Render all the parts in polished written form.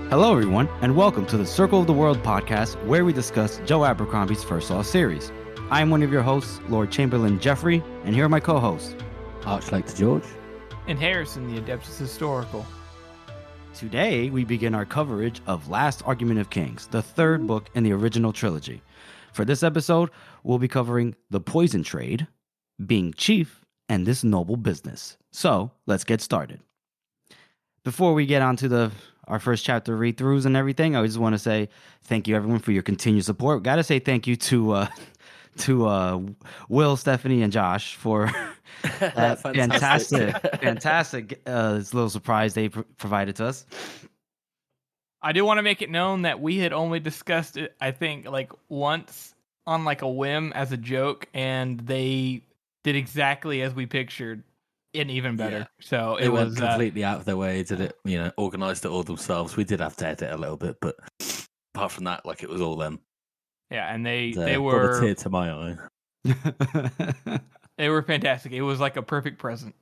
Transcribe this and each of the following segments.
Hello, everyone, and welcome to the Circle of the World podcast, where we discuss Joe Abercrombie's First Law series. I am one of your hosts, Lord Chamberlain Jeffrey, and here are my co-hosts, Archlector George, and Harrison, the Adeptus Historical. Today, we begin our coverage of Last Argument of Kings, the third book in the original trilogy. For this episode, we'll be covering the poison trade, being chief, and this noble business. So, let's get started. Before we get on to our first chapter read-throughs and everything, I just want to say thank you, everyone, for your continued support. Got to say thank you to Will, Stephanie, and Josh for that fantastic little surprise they provided to us. I do want to make it known that we had only discussed it, I think, like once on like a whim as a joke, and they did exactly as we pictured, and even better. Yeah. So it was completely out of their way. Did it? Organized it all themselves. We did have to edit a little bit, but apart from that, like it was all them. Yeah, and they were brought a tear to my eye. They were fantastic. It was like a perfect present.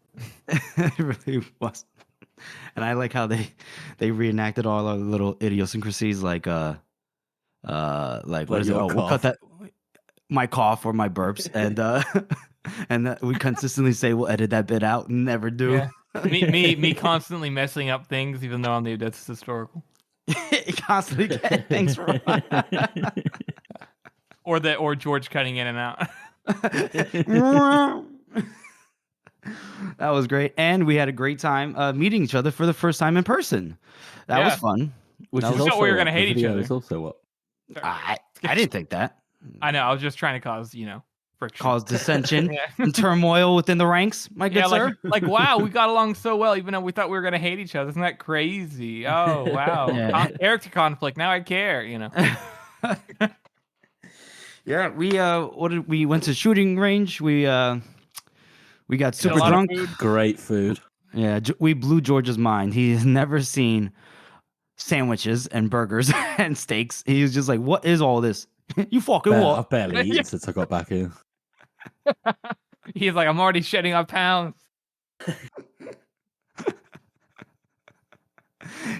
It really was. And I like how they reenacted all our little idiosyncrasies, like what is it? Oh, we'll cut that my cough or my burps, and we consistently say we'll edit that bit out and never do. Yeah. me constantly messing up things, even though I'm the Adeptus Historical. Constantly get things wrong. or George cutting in and out. That was great, and we had a great time meeting each other for the first time in person. That was fun. Which is also we were going to hate each other. Is also what I didn't think that. I know. I was just trying to cause friction, cause dissension and turmoil within the ranks. My good sir. Like wow, we got along so well, even though we thought we were going to hate each other. Isn't that crazy? Oh wow, character conflict. Now I care. Yeah, we went to shooting range. We got super drunk. Great food. Yeah, we blew George's mind. He has never seen sandwiches and burgers and steaks. He was just like, "What is all this? You fucking what?" I've barely eaten since I got back in. He's like, "I'm already shedding off pounds."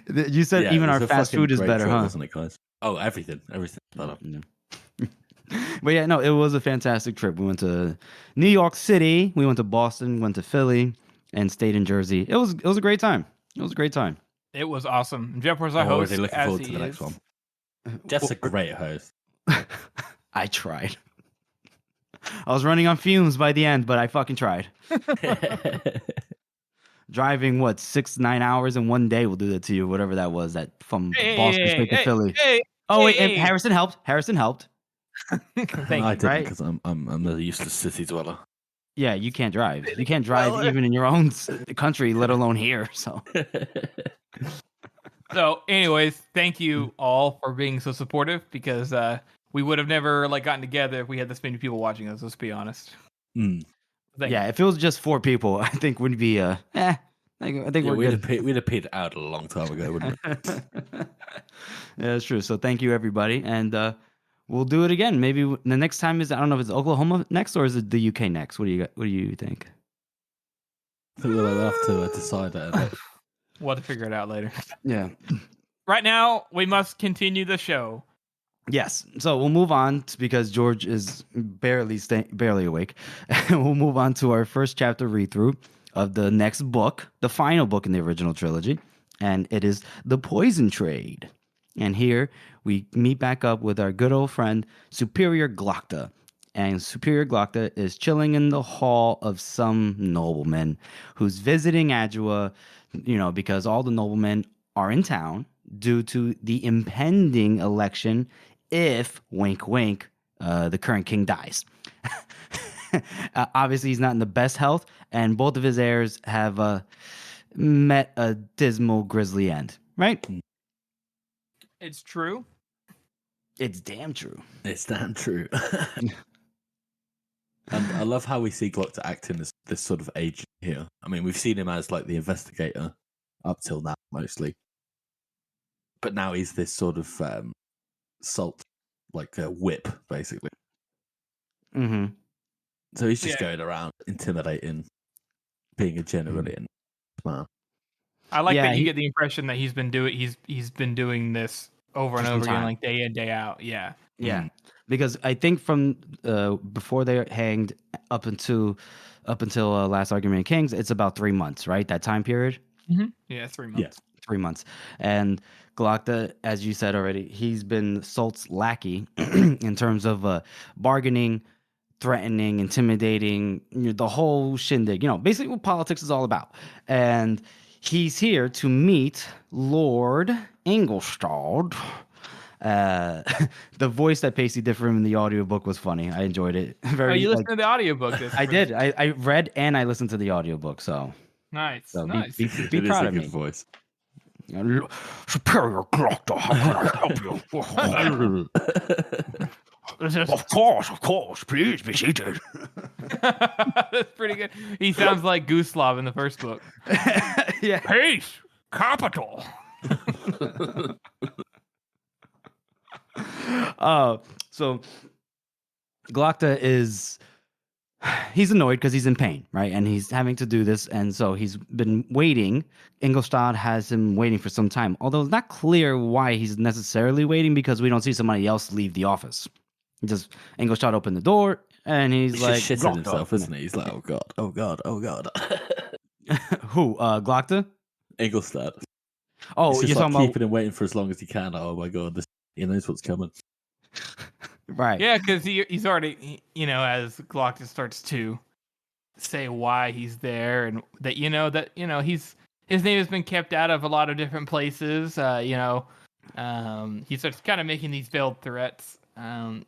You said even our fast food is better, huh? Wasn't it, guys? Oh, everything better. Yeah. But yeah, no, it was a fantastic trip. We went to New York City, we went to Boston, went to Philly, and stayed in Jersey. It was a great time. It was a great time. It was awesome. Jeff was our host. Already looking forward to the next one. Jeff's a great host. I tried. I was running on fumes by the end, but I fucking tried. Driving 6-9 hours in one day will do that to you. Whatever that was, that from Boston straight to Philly. And Harrison helped. I didn't because I'm a useless city dweller. Yeah, you can't drive. You can't drive even in your own country, let alone here. So, anyways, thank you all for being so supportive, because we would have never gotten together if we had this many people watching us. Let's be honest. Yeah, if it was just 4 people, I think we'd be I think we'd have petered out a long time ago, wouldn't we? Yeah, that's true. So thank you, everybody, and we'll do it again. Maybe the next time I don't know if it's Oklahoma next or is it the UK next. What do you think? I think we'll have to decide that. We'll have to figure it out later. Yeah. Right now, we must continue the show. Yes. So we'll move on because George is barely awake. We'll move on to our first chapter read through of the next book, the final book in the original trilogy, and it is The Poison Trade. And here we meet back up with our good old friend Superior Glocta. And Superior Glocta is chilling in the hall of some nobleman who's visiting Adua, because all the noblemen are in town due to the impending election if, wink, wink, the current king dies. Obviously, he's not in the best health, and both of his heirs have met a dismal, grisly end, right? It's true. It's damn true. It's damn true. And I love how we see Glock acting as this sort of agent here. I mean, we've seen him as the investigator up till now, mostly. But now he's this sort of salt, a whip, basically. Mm-hmm. So he's just going around intimidating, being a generally man. I like Yeah, that you get the impression that he's been doing this over and For some over again, time. like day in, day out. Yeah. Yeah, because I think from before they're hanged up until Last Argument of Kings, it's about 3 months, right? That time period, Yeah, 3 Yeah. months. 3 months. And Glokta, as you said already, he's been Salt's lackey in terms of bargaining, threatening, intimidating, the whole shindig. Basically what politics is all about. And he's here to meet Lord Ingolstadt. The voice that Pacey did for him in the audiobook was funny. I enjoyed it. Very. You listened to the audiobook. I did. I read and I listened to the audiobook. So Nice. be It is proud a of good me. voice. Superior Glokta, how can I help you? Of course. Please be seated. That's pretty good. He sounds like Guslav in the first book. Yeah. Peace, capital. So Glokta he's annoyed because he's in pain, right? And he's having to do this, and so he's been waiting. Ingolstadt has him waiting for some time, although it's not clear why he's necessarily waiting because we don't see somebody else leave the office. Ingolstadt opened the door, and he's like, just shitting "Glokta." himself, isn't he? He's like, oh god, oh god, oh god. Who? Glokta? Ingolstadt. Oh, He's you're just like talking keeping him waiting for as long as he can. Oh my god, he knows what's coming. right? Yeah, because he's already, as Glokta starts to say why he's there, and that his name has been kept out of a lot of different places. He starts kind of making these veiled threats,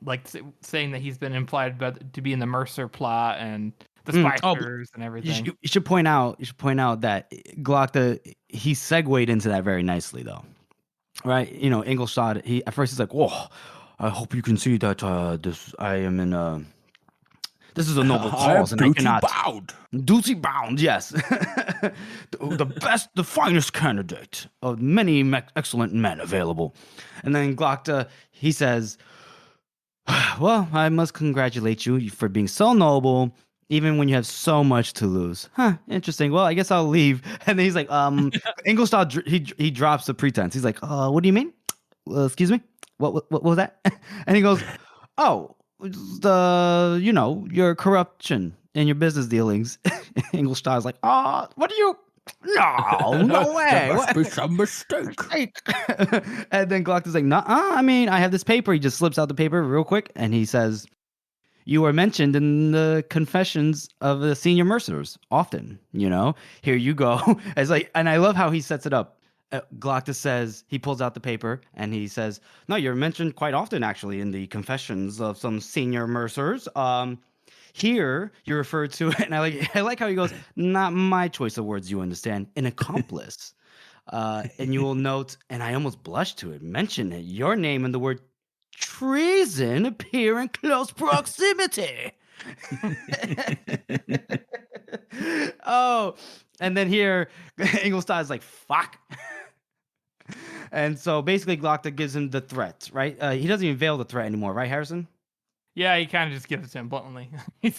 like saying that he's been implied to be in the Mercer plot and the Spiders and everything. You should point out that Glokta, he segued into that very nicely, though. Right? Ingolstadt, at first he's like, "Whoa, I hope you can see that this is a noble cause, and I cannot bound. duty bound." Yes, the finest candidate of many excellent men available. And then Glokta, he says, "Well, I must congratulate you for being so noble, even when you have so much to lose." Huh, interesting. Well, I guess I'll leave. And then he's like, Ingolstadt, he drops the pretense. He's like, what do you mean? Excuse me? What was that? And he goes, oh, your corruption in your business dealings. Ingolstadt's like, what do you? No way. There must be some mistake. And then Glokta's like, nah, I mean, I have this paper. He just slips out the paper real quick, and he says, "You were mentioned in the confessions of the senior mercers often, Here you go." It's like, and I love how he sets it up. Glokta says, he pulls out the paper and he says, "No, you're mentioned quite often, actually, in the confessions of some senior mercers. Here you're referred to," and I like how he goes, "Not my choice of words, you understand, an accomplice." And you will note, and I almost blushed to it, mention it, your name and the word treason appear in close proximity. Oh, and then here, Ingolstadt is like, "Fuck." And so basically, Glokta gives him the threat, right? He doesn't even veil the threat anymore, right, Harrison? Yeah, he kind of just gives it to him bluntly. At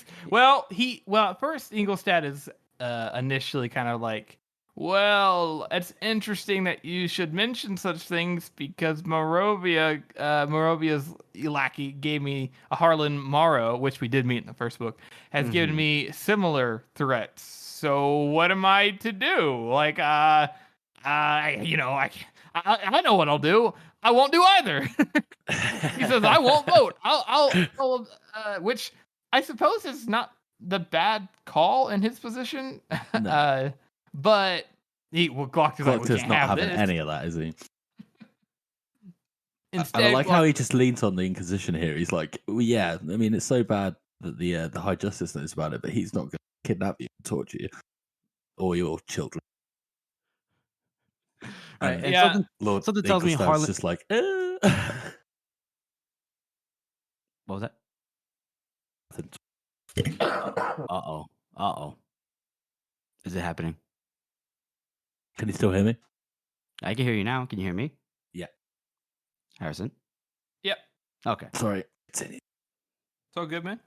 first Ingolstadt is initially kind of like, "Well, it's interesting that you should mention such things because Moravia's lackey gave me a Harlan Morrow, which we did meet in the first book, has given me similar threats. So what am I to do? Like, I know what I'll do. I won't do either." He says, "I won't vote. I'll which I suppose is not the bad call in his position." No. But Glokta's like, "We Glokta's can't not have having this." any of that, is he? Instead, And I like how he just leans on the Inquisition here. He's like, well, yeah, I mean, it's so bad that the High Justice knows about it, but he's not going to kidnap you and torture you or your children. Right. And Yeah. something tells me Ingolstadt's Harlan. just like, What was that? Uh-oh. Is it happening? Can you still hear me? I can hear you now. Can you hear me? Yeah. Harrison? Yep. Okay. Sorry. It's all good, man.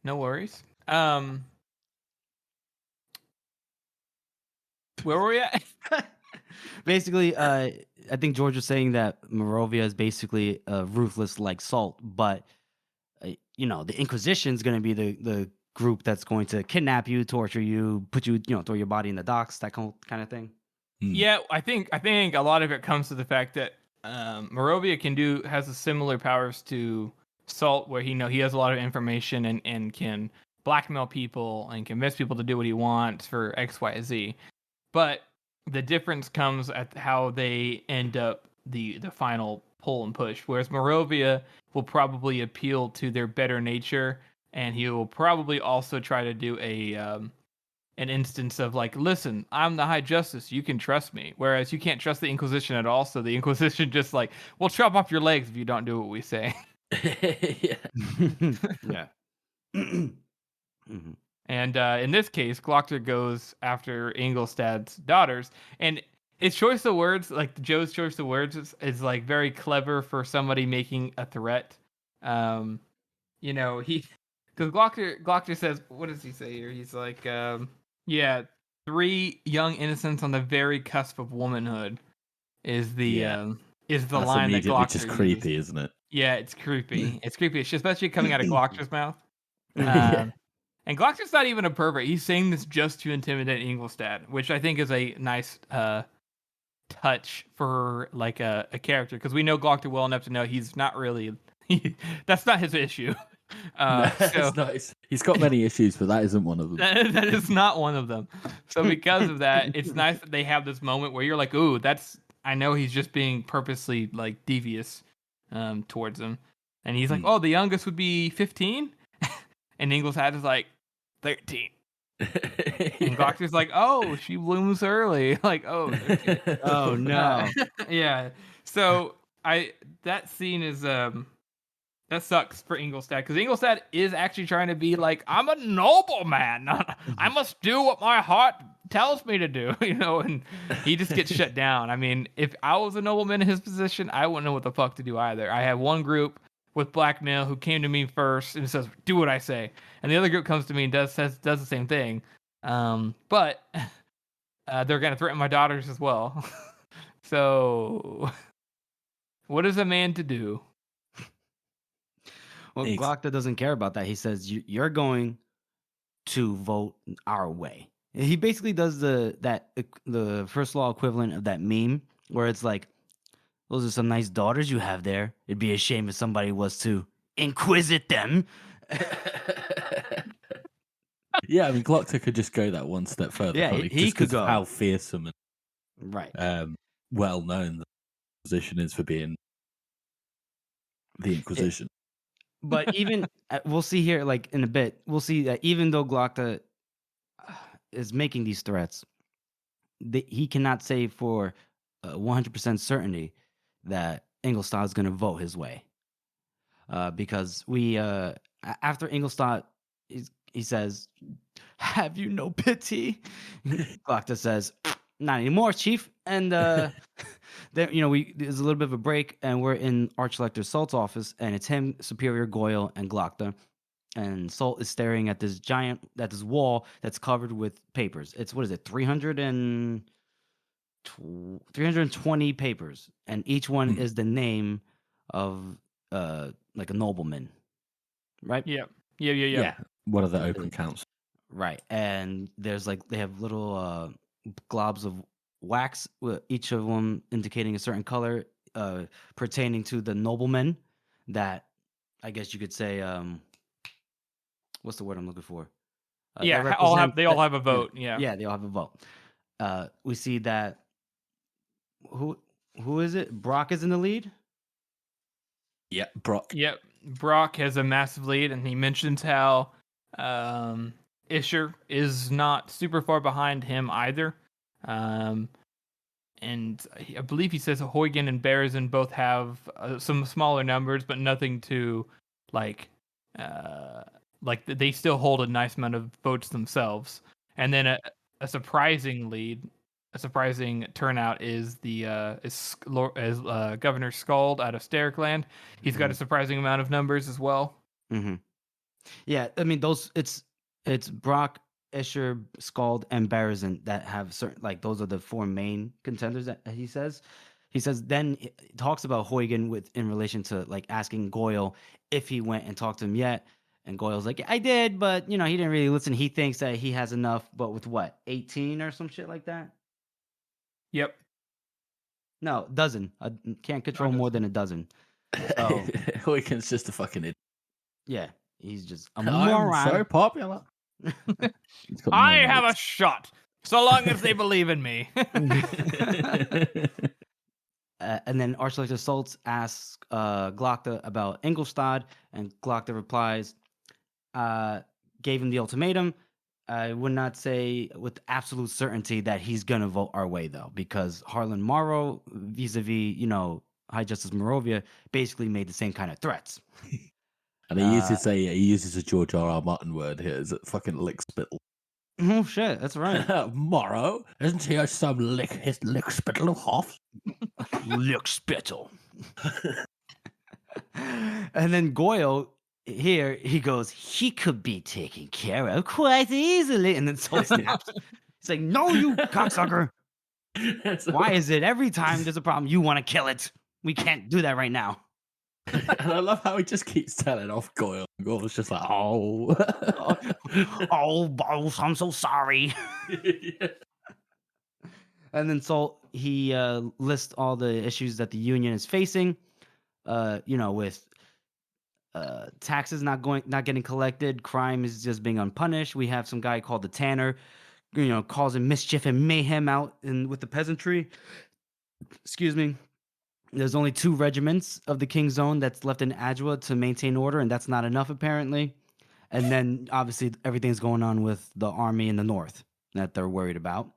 No worries. Where were we at? Basically, I think George was saying that Morovia is basically ruthless like Salt, but the Inquisition is going to be the group that's going to kidnap you, torture you, put you, throw your body in the docks, that kind of thing. Yeah, I think a lot of it comes to the fact that Morovia has a similar powers to Salt, where he has a lot of information and can blackmail people and convince people to do what he wants for X, Y, Z. But the difference comes at how they end up the final pull and push. Whereas Morovia will probably appeal to their better nature, and he will probably also try to do an instance of like, listen, I'm the High Justice, you can trust me. Whereas you can't trust the Inquisition at all, so the Inquisition just like, we'll chop off your legs if you don't do what we say. Yeah. Yeah. Mm-hmm. And in this case, Glockter goes after Ingelstad's daughters, and his choice of words, like Joe's choice of words, is like very clever for somebody making a threat. Because Glockter says, what does he say here? He's like, yeah, 3 young innocents on the very cusp of womanhood is the line that Glockter just creepy, used. Isn't it? Yeah, it's creepy. It's creepy, especially coming out of Glockter's mouth. Yeah. And Glockter's not even a pervert. He's saying this just to intimidate Ingelstad, which I think is a nice touch for like a character, because we know Glockter well enough to know he's not really. That's not his issue. He's got many issues, but that isn't one of them. That is not one of them. So because of that, it's nice that they have this moment where you're like, ooh, I know he's just being purposely like devious towards him. And he's like, oh, the youngest would be 15? And Ingleside is like, 13. And Glockter's like, oh, she blooms early. Like, oh, 13. Oh no. Yeah. So that scene is that sucks for Ingelstad, because Ingelstad is actually trying to be like, I'm a nobleman. I must do what my heart tells me to do, and he just gets shut down. I mean, if I was a nobleman in his position, I wouldn't know what the fuck to do either. I have one group with blackmail who came to me first and says, do what I say. And the other group comes to me and does the same thing. But they're going to threaten my daughters as well. So what is a man to do? Well, Glockter doesn't care about that. He says, you're going to vote our way. He basically does the first law equivalent of that meme where it's like, those are some nice daughters you have there. It'd be a shame if somebody was to inquisit them. Yeah, I mean, Glockter could just go that one step further. Yeah, he could go. How fearsome and right, well known the position is for being the Inquisition. But even we'll see here, like in a bit, we'll see that even though Glockter is making these threats, he cannot say for 100% certainty that Ingelstad is going to vote his way, because after Ingelstad, he says, "Have you no pity?" Glockter says, "Not anymore, Chief." And then there's a little bit of a break, and we're in Archlector Salt's office, and it's him, Superior Goyle, and Glockter. And Salt is staring at this wall that's covered with papers. It's 320 papers, and each one is the name of like a nobleman, right? Yeah. One of the open counts, right? And there's they have little globs of wax, each of them indicating a certain color, pertaining to the noblemen. That I guess you could say, what's the word I'm looking for? They all have a vote. Yeah, they all have a vote. We see that. Who is it? Brock is in the lead? Yeah, Brock. Yep. Brock has a massive lead, and he mentions how Isher is not super far behind him either. And I believe he says Huygen and Berezin both have some smaller numbers, but nothing to like they still hold a nice amount of votes themselves. And then a surprising turnout is Governor Scald out of Sterkland. He's got a surprising amount of numbers as well. Mm-hmm. Yeah, I mean it's Brock, Escher, Skald, and Berezin that have certain, like, those are the 4 main contenders that he says. He says then he talks about Huygen in relation to like asking Goyle if he went and talked to him yet. And Goyle's like, I did, but he didn't really listen. He thinks that he has enough, but with what, 18 or some shit like that? Yep. No, dozen. I can't control more than a dozen. So Huygen's just a fucking idiot. yeah, he's just a I'm moron. so popular. I have a shot, so long as they believe in me. And then Archlector Soltz asks Glocta about Ingolstadt, and Glocta replies, gave him the ultimatum. I would not say with absolute certainty that he's going to vote our way, though, because Harlan Morrow, vis-a-vis, High Justice Moravia, basically made the same kind of threats. And he uses a George R.R. Martin word here. Is it fucking lick spittle? Oh, shit, that's right. Morrow? Isn't he some his lick spittle of Hoff? Lick spittle. And then Goyle, here, he goes, he could be taken care of quite easily. And then Soul snaps. He's like, no, you cocksucker. Why is it every time there's a problem, you want to kill it? We can't do that right now. And I love how he just keeps telling off Goyle. Goyle's just like, oh, boss, I'm so sorry. Yeah. And then he lists all the issues that the union is facing, with taxes not getting collected, crime is just being unpunished. We have some guy called the Tanner, causing mischief and mayhem out with the peasantry. Excuse me. There's only 2 regiments of the King's Zone that's left in Adwa to maintain order, and that's not enough, apparently. And then, obviously, everything's going on with the army in the north that they're worried about.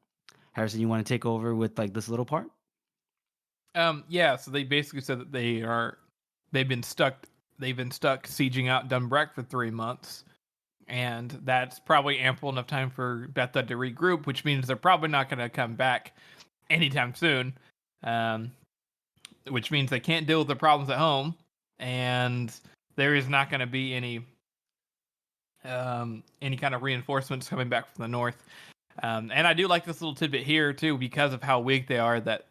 Harrison, you want to take over with, like, this little part? Yeah, so they basically said that they've been stuck sieging out Dunbrack for 3 months. And that's probably ample enough time for Bethesda to regroup, which means they're probably not going to come back anytime soon. Which means they can't deal with the problems at home, and there is not going to be any kind of reinforcements coming back from the north. And I do like this little tidbit here too, because of how weak they are. That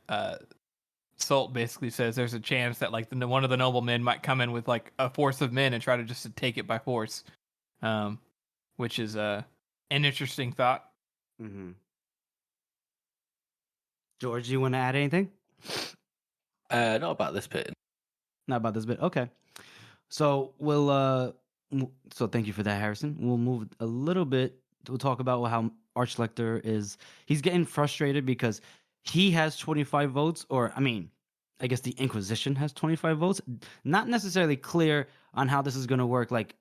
Salt basically says there's a chance that like one of the noblemen might come in with like a force of men and try to just take it by force, which is an interesting thought. Mm-hmm. George, you want to add anything? Not about this bit. Not about this bit. Okay. So so thank you for that, Harrison. We'll move a little bit. We'll talk about how Archlector he's getting frustrated because he has 25 votes, or I guess the Inquisition has 25 votes. Not necessarily clear on how this is going to work. Like,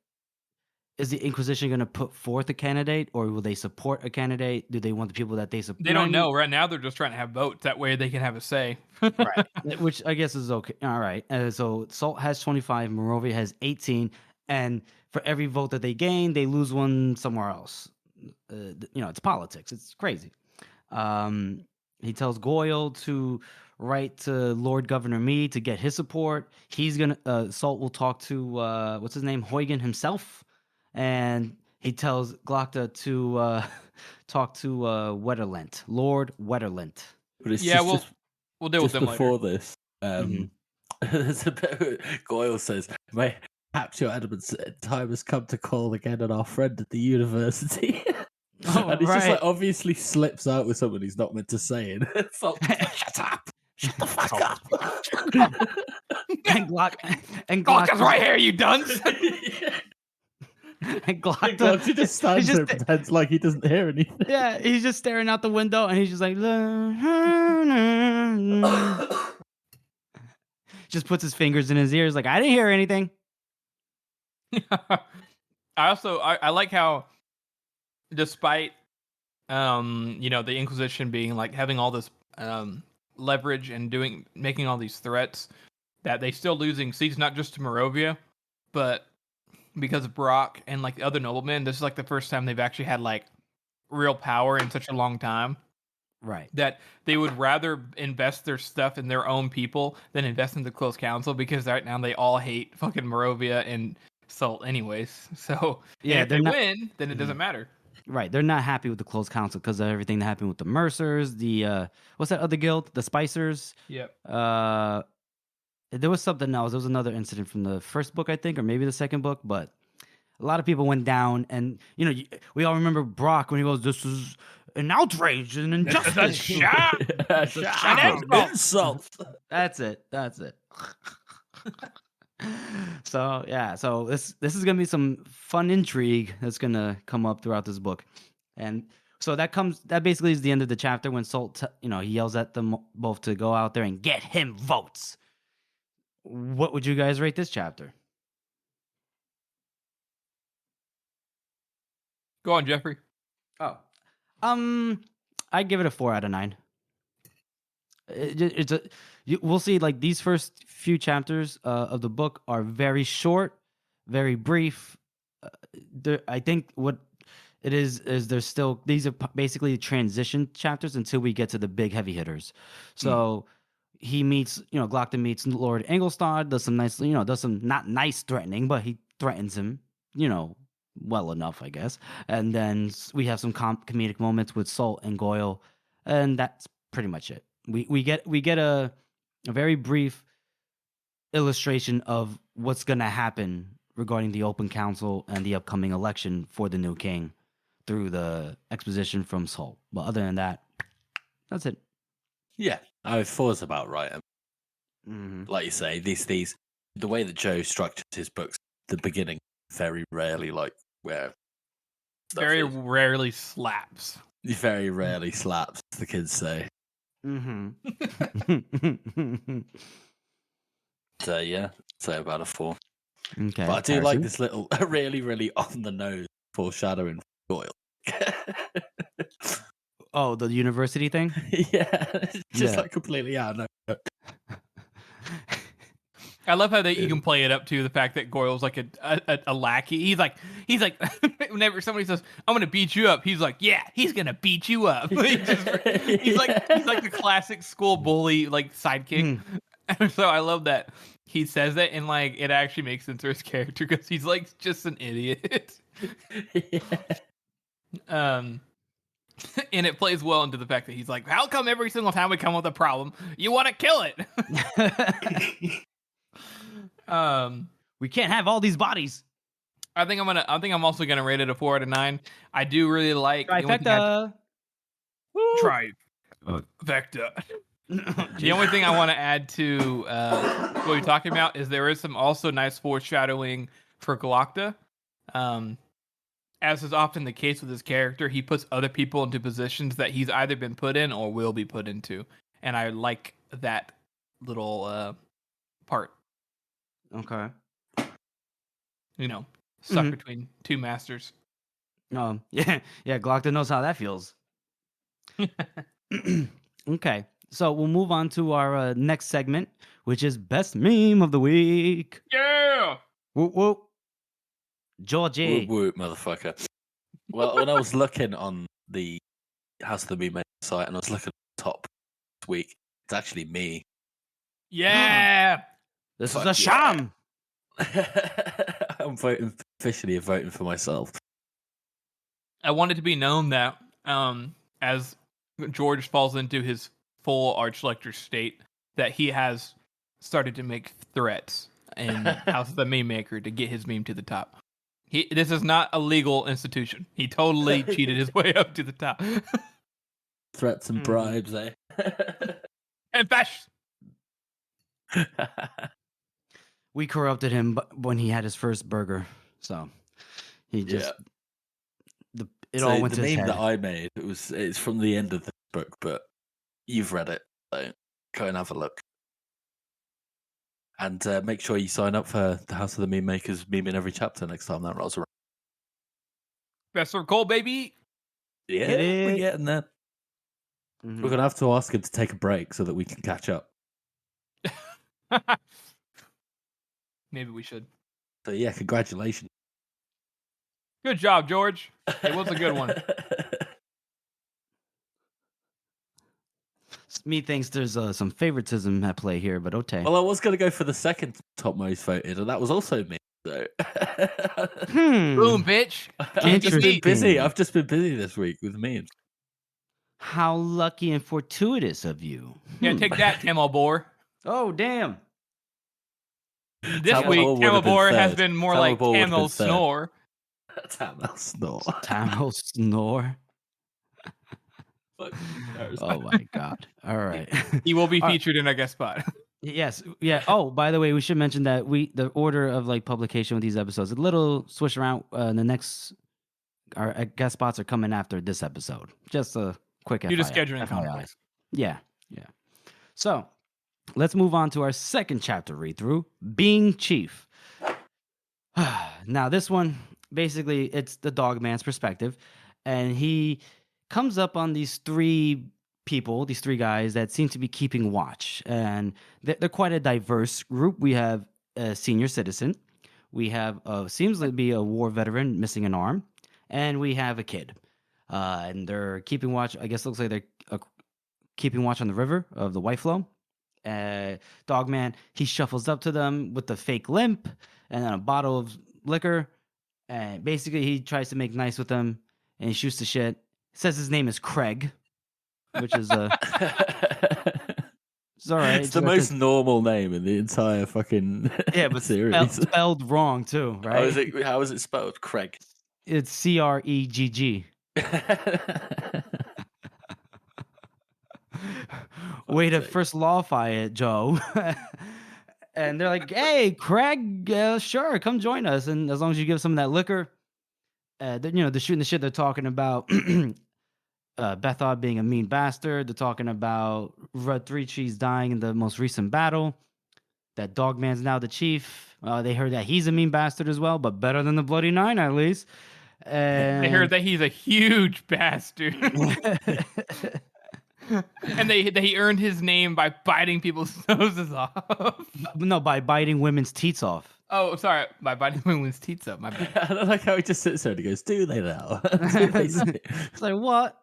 is the Inquisition going to put forth a candidate, or will they support a candidate? Do they want the people that they support? They don't know. Right now, they're just trying to have votes. That way they can have a say. Right. Which I guess is okay. All right. So Salt has 25, Moravia has 18, and for every vote that they gain, they lose one somewhere else. It's politics. It's crazy. He tells Goyle to write to Lord Governor Meade to get his support. He's gonna Salt will talk to what's his name, Huygen himself. And he tells Glocta to talk to Wetterlent, Lord Wetterlent. But it's we'll deal with them before later. This. There's a bit where Goyle says, perhaps your adamant time has come to call again on our friend at the university. And he just like obviously slips out with someone he's not meant to say it. It's like, shut up. Shut the fuck up. and Glocka's right here, you dunce. And Glocta just stands there and pretends like he doesn't hear anything. Yeah, he's just staring out the window and he's just like, just puts his fingers in his ears like, I didn't hear anything. I like how, despite the Inquisition being like having all this leverage and making all these threats, that they still losing seats not just to Moravia, but because of Brock and like the other noblemen, this is like the first time they've actually had like real power in such a long time. Right. That they would rather invest their stuff in their own people than invest in the close council, because right now they all hate fucking Moravia and Salt anyways. So yeah, if they win, then it doesn't matter. Right. They're not happy with the close council because of everything that happened with the Mercers, the what's that other guild? The Spicers. Yep. There was something else. There was another incident from the first book, I think, or maybe the second book, but a lot of people went down, and we all remember Brock when he goes, "This is an outrage and injustice." An insult. That's it. So yeah, so this is gonna be some fun intrigue that's gonna come up throughout this book, and so that basically is the end of the chapter when Salt he yells at them both to go out there and get him votes. What would you guys rate this chapter? Go on, Jeffrey. Oh, I give it a 4 out of 9. We'll see. Like these first few chapters of the book are very short, very brief. I think what it is there's still these are basically transition chapters until we get to the big heavy hitters. So he meets, Glockton meets Lord Engelstad, does some nice, does some not nice threatening, but he threatens him, well enough, I guess. And then we have some comedic moments with Salt and Goyle, and that's pretty much it. We get a very brief illustration of what's gonna happen regarding the Open Council and the upcoming election for the new king through the exposition from Salt. But other than that, that's it. Yeah, I mean, 4's about right. Like you say, these the way that Joe structures his books, the beginning very rarely where very rarely slaps. Very rarely slaps, the kids say. So yeah, say about a 4. Okay, but I do like this little really, really on the nose foreshadowing Goyle. Oh, the university thing? Yeah, just like completely out of nowhere. I love how you can play it up to the fact that Goyle's like a lackey. He's like whenever somebody says, "I'm gonna beat you up," he's like, "Yeah, he's gonna beat you up." he's like the classic school bully sidekick. And so I love that he says that, and it actually makes sense for his character because he's just an idiot. And it plays well into the fact that he's like, "How come every single time we come with a problem, you want to kill it?" We can't have all these bodies. I think I'm also gonna rate it a 4 out of 9. I do really like Trifecta. Trifecta. The only thing I want to add to what we're talking about is there is some also nice foreshadowing for Glokta. As is often the case with his character, he puts other people into positions that he's either been put in or will be put into, and I like that little part. Okay. Stuck between two masters. Yeah. Glockton knows how that feels. Okay, so we'll move on to our next segment, which is best meme of the week. Yeah. Whoop whoop. Georgie. Whoop whoop, motherfucker. Well, when I was looking on the House of the Meme site and I was looking at the top this week, it's actually me. Yeah. This is a sham. I'm officially voting for myself. I want it to be known that as George falls into his full Archlector state, that he has started to make threats in House of the Meme Maker to get his meme to the top. This is not a legal institution. He totally cheated his way up to the top. Threats and bribes, eh? And bash. We corrupted him when he had his first burger, so he just all went to his head. The meme that I made it's from the end of the book, but you've read it, so go and have a look. And make sure you sign up for the House of the Meme Makers meme in every chapter next time that rolls around. Best of Cole, baby. Yeah, we're getting there. We're gonna have to ask him to take a break so that we can catch up. Maybe we should. So yeah, congratulations. Good job, George. It was a good one. Me thinks there's some favoritism at play here, but okay. Well, I was going to go for the second topmost voted, and that was also me. So. Boom, bitch. I've just been busy. Interesting. I've just been busy this week with memes. How lucky and fortuitous of you. Yeah, take that, Tamobor. Oh, damn. This Tamobor week, would have been Tamobor has third. been more Tamobor like would have been Tamil third. Snore. Tamil snore. Tamil snore. Oh my god. All right. He will be All right. featured in our guest spot. Yes. Yeah. Oh, by the way, we should mention that the order of like publication with these episodes a little switch around. The next our guest spots are coming after this episode. Just a quick Due to FYI. scheduling conflicts. Yeah. Yeah. So let's move on to our second chapter read through, Being Chief. Now this one basically it's the dog man's perspective, and he comes up on these three guys that seem to be keeping watch, and they're quite a diverse group. We have a senior citizen, we have seems to be a war veteran missing an arm, and we have a kid, and they're keeping watch. I guess it looks like they're keeping watch on the river of the White Flow. Dogman, he shuffles up to them with the fake limp and then a bottle of liquor, and basically he tries to make nice with them, and he shoots the shit. Says his name is Craig, which is it's all right. It's the most normal name in the entire fucking but series. spelled wrong too, right? How is it spelled? Craig. It's Cregg. Way to first lawify it, Joe. And they're like, "Hey, Craig, sure, come join us, and as long as you give some of that liquor." They're shooting the shit. They're talking about Bethod being a mean bastard. They're talking about Rodriguez dying in the most recent battle. That Dogman's now the chief. They heard that he's a mean bastard as well, but better than the Bloody Nine at least. And They heard that he's a huge bastard. And that he earned his name by biting people's noses off. No, by biting women's teats off. Oh, sorry, by biting women's teats up. My bad. I don't like how he just sits there and he goes, "Do they now?" Do they say? It's like, what?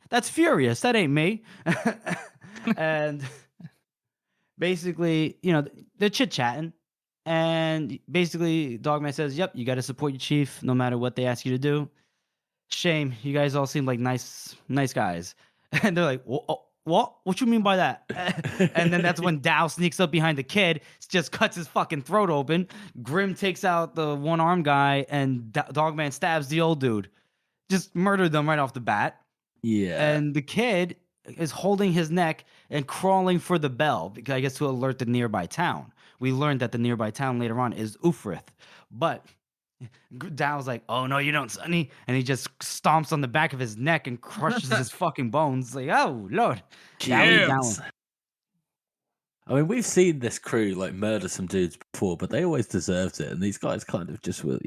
That's furious. That ain't me. And basically, they're chit-chatting. And basically, Dogman says, "Yep, you got to support your chief no matter what they ask you to do. Shame, you guys all seem like nice guys." And they're like, "What? What you mean by that?" And then that's when Dow sneaks up behind the kid, just cuts his fucking throat open. Grim takes out the one-armed guy, and Dogman stabs the old dude. Just murdered them right off the bat. Yeah. And the kid is holding his neck and crawling for the bell, because I guess to alert the nearby town. We learned that the nearby town later on is Ufrith. But Dow's like, "Oh, no, you don't, Sonny." And he just stomps on the back of his neck and crushes his fucking bones. Like, oh, Lord. Yes. I mean, we've seen this crew like murder some dudes before, but they always deserved it. And these guys kind of just were,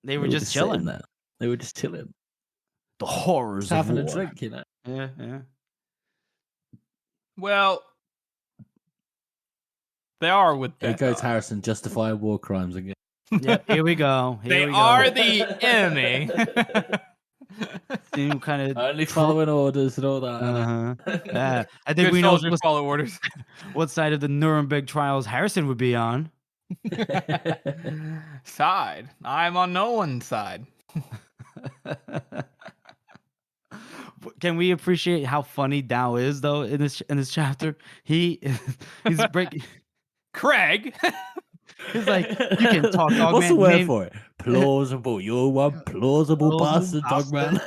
They were just chilling. sitting there. They were just chilling. The horrors Just of having war. a drink, Yeah. Well, they are with Here that. goes Harrison justifying war crimes again. Yep, here we go. They are the enemy. Seem kind of Only following orders and all that. Yeah, I think Good we know soldiers follow orders. what side of the Nuremberg trials Harrison would be on. Side. I'm on no one's side. Can we appreciate how funny Dow is though in this chapter? He's breaking. Craig. He's like, "You can talk, dog What's man. the word Name- for it? Plausible. You're one plausible bastard, dog man.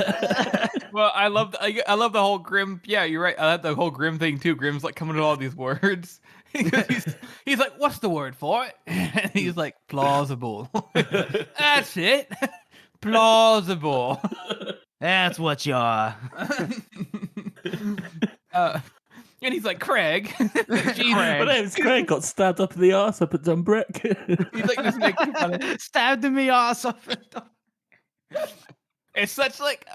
Well, I love the whole Grim. Yeah, you're right. I love the whole Grim thing too. Grim's like coming to all these words. he's like, "What's the word for it?" And he's like, "Plausible." That's it. Plausible. That's what you are. And he's like, "Craig." My name's Craig. Got stabbed up in the arse up at Dunbrick. He's like, "This makes it funny." Stabbed in the ass. It's such like,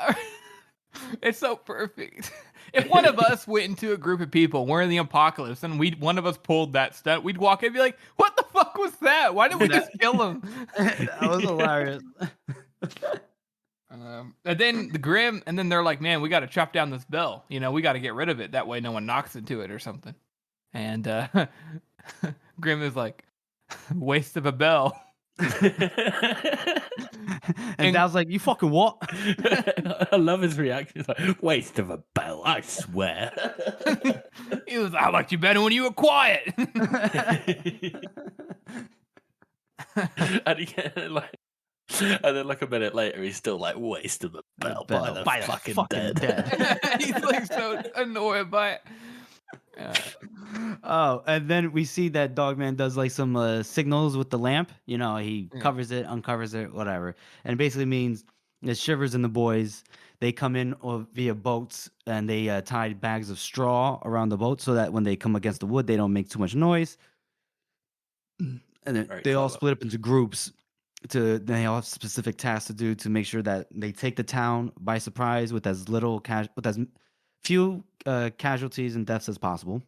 it's so perfect. If one of us went into a group of people, we're in the apocalypse, and one of us pulled that stunt, we'd walk in and be like, "What the fuck was that? Why didn't we just kill him?" That was hilarious. And then the Grim, and then they're like, "Man, we got to chop down this bell. We got to get rid of it. That way no one knocks into it or something." And Grim is like, "Waste of a bell." And Dow's like, you fucking what? I love his reaction. He's like, waste of a bell, I swear. He was, I liked you better when you were quiet. And he like, and then like a minute later, he's still like, waste of a bell, by the fucking dead. He's like so annoyed by it. Oh, and then we see that Dogman does like some signals with the lamp. You know, he covers it, uncovers it, whatever. And it basically means the Shivers and the boys, they come in via boats and they tie bags of straw around the boat so that when they come against the wood, they don't make too much noise. And then they all split up into groups. They all have specific tasks to do to make sure that they take the town by surprise with as few casualties and deaths as possible.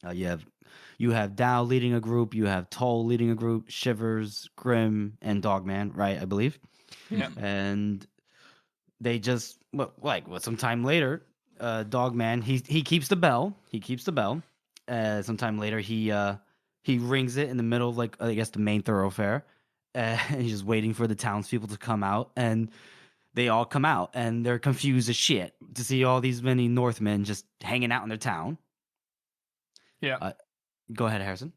You have Dow leading a group, you have Toll leading a group, Shivers, Grim, and Dogman, right? I believe. Yeah. And they just some time later, Dogman he keeps the bell. Sometime later he rings it in the middle of like I guess the main thoroughfare. And he's just waiting for the townspeople to come out, and they all come out, and they're confused as shit to see all these many Northmen just hanging out in their town. Yeah. Go ahead, Harrison.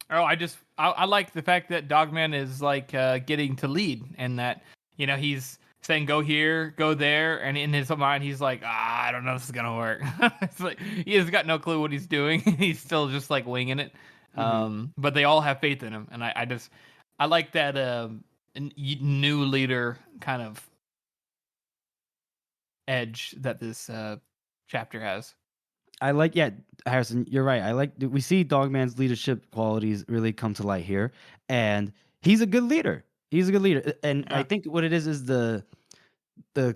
Oh, I like the fact that Dogman is like getting to lead, and that he's saying go here, go there, and in his mind he's like, I don't know if this is gonna work. It's like he has got no clue what he's doing. He's still just like winging it. But they all have faith in him, and I like that new leader kind of edge that this chapter has. Harrison, you're right. We see Dogman's leadership qualities really come to light here, and he's a good leader. And I think what it is the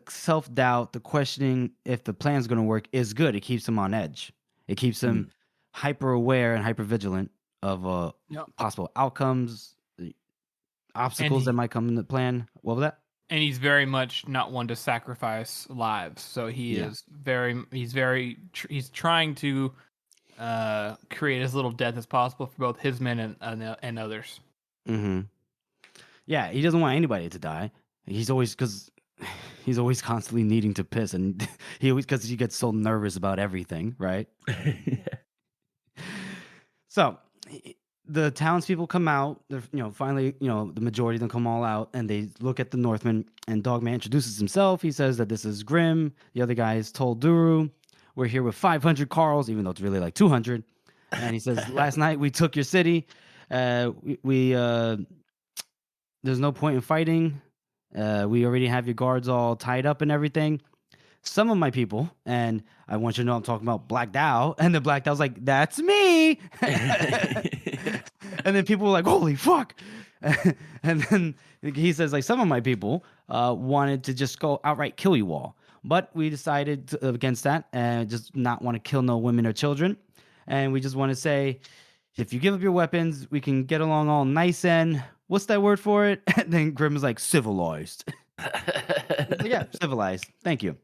self-doubt, the questioning if the plan's going to work is good. It keeps him on edge. It keeps him hyper aware and hyper vigilant of possible outcomes, obstacles that might come in the plan. What was that? And he's very much not one to sacrifice lives. So he's trying to create as little death as possible for both his men and others. Mm-hmm. Yeah, he doesn't want anybody to die. He's always constantly needing to piss, and because he gets so nervous about everything, right? So the townspeople come out. Finally, the majority of them come all out, and they look at the Northmen. And Dogman introduces himself. He says that this is Grim. The other guys told Duru, we're here with 500 Carls, even though it's really like 200. And he says, last night we took your city. There's no point in fighting. We already have your guards all tied up and everything. Some of my people, and I want you to know I'm talking about Black Dow, and the Black Dow's like, that's me. And then people were like, holy fuck. And then he says, like, some of my people wanted to just go outright kill you all. But we decided against that and just not want to kill no women or children. And we just want to say, if you give up your weapons, we can get along all nice and, what's that word for it? And then Grim is like, civilized. Yeah, civilized. Thank you.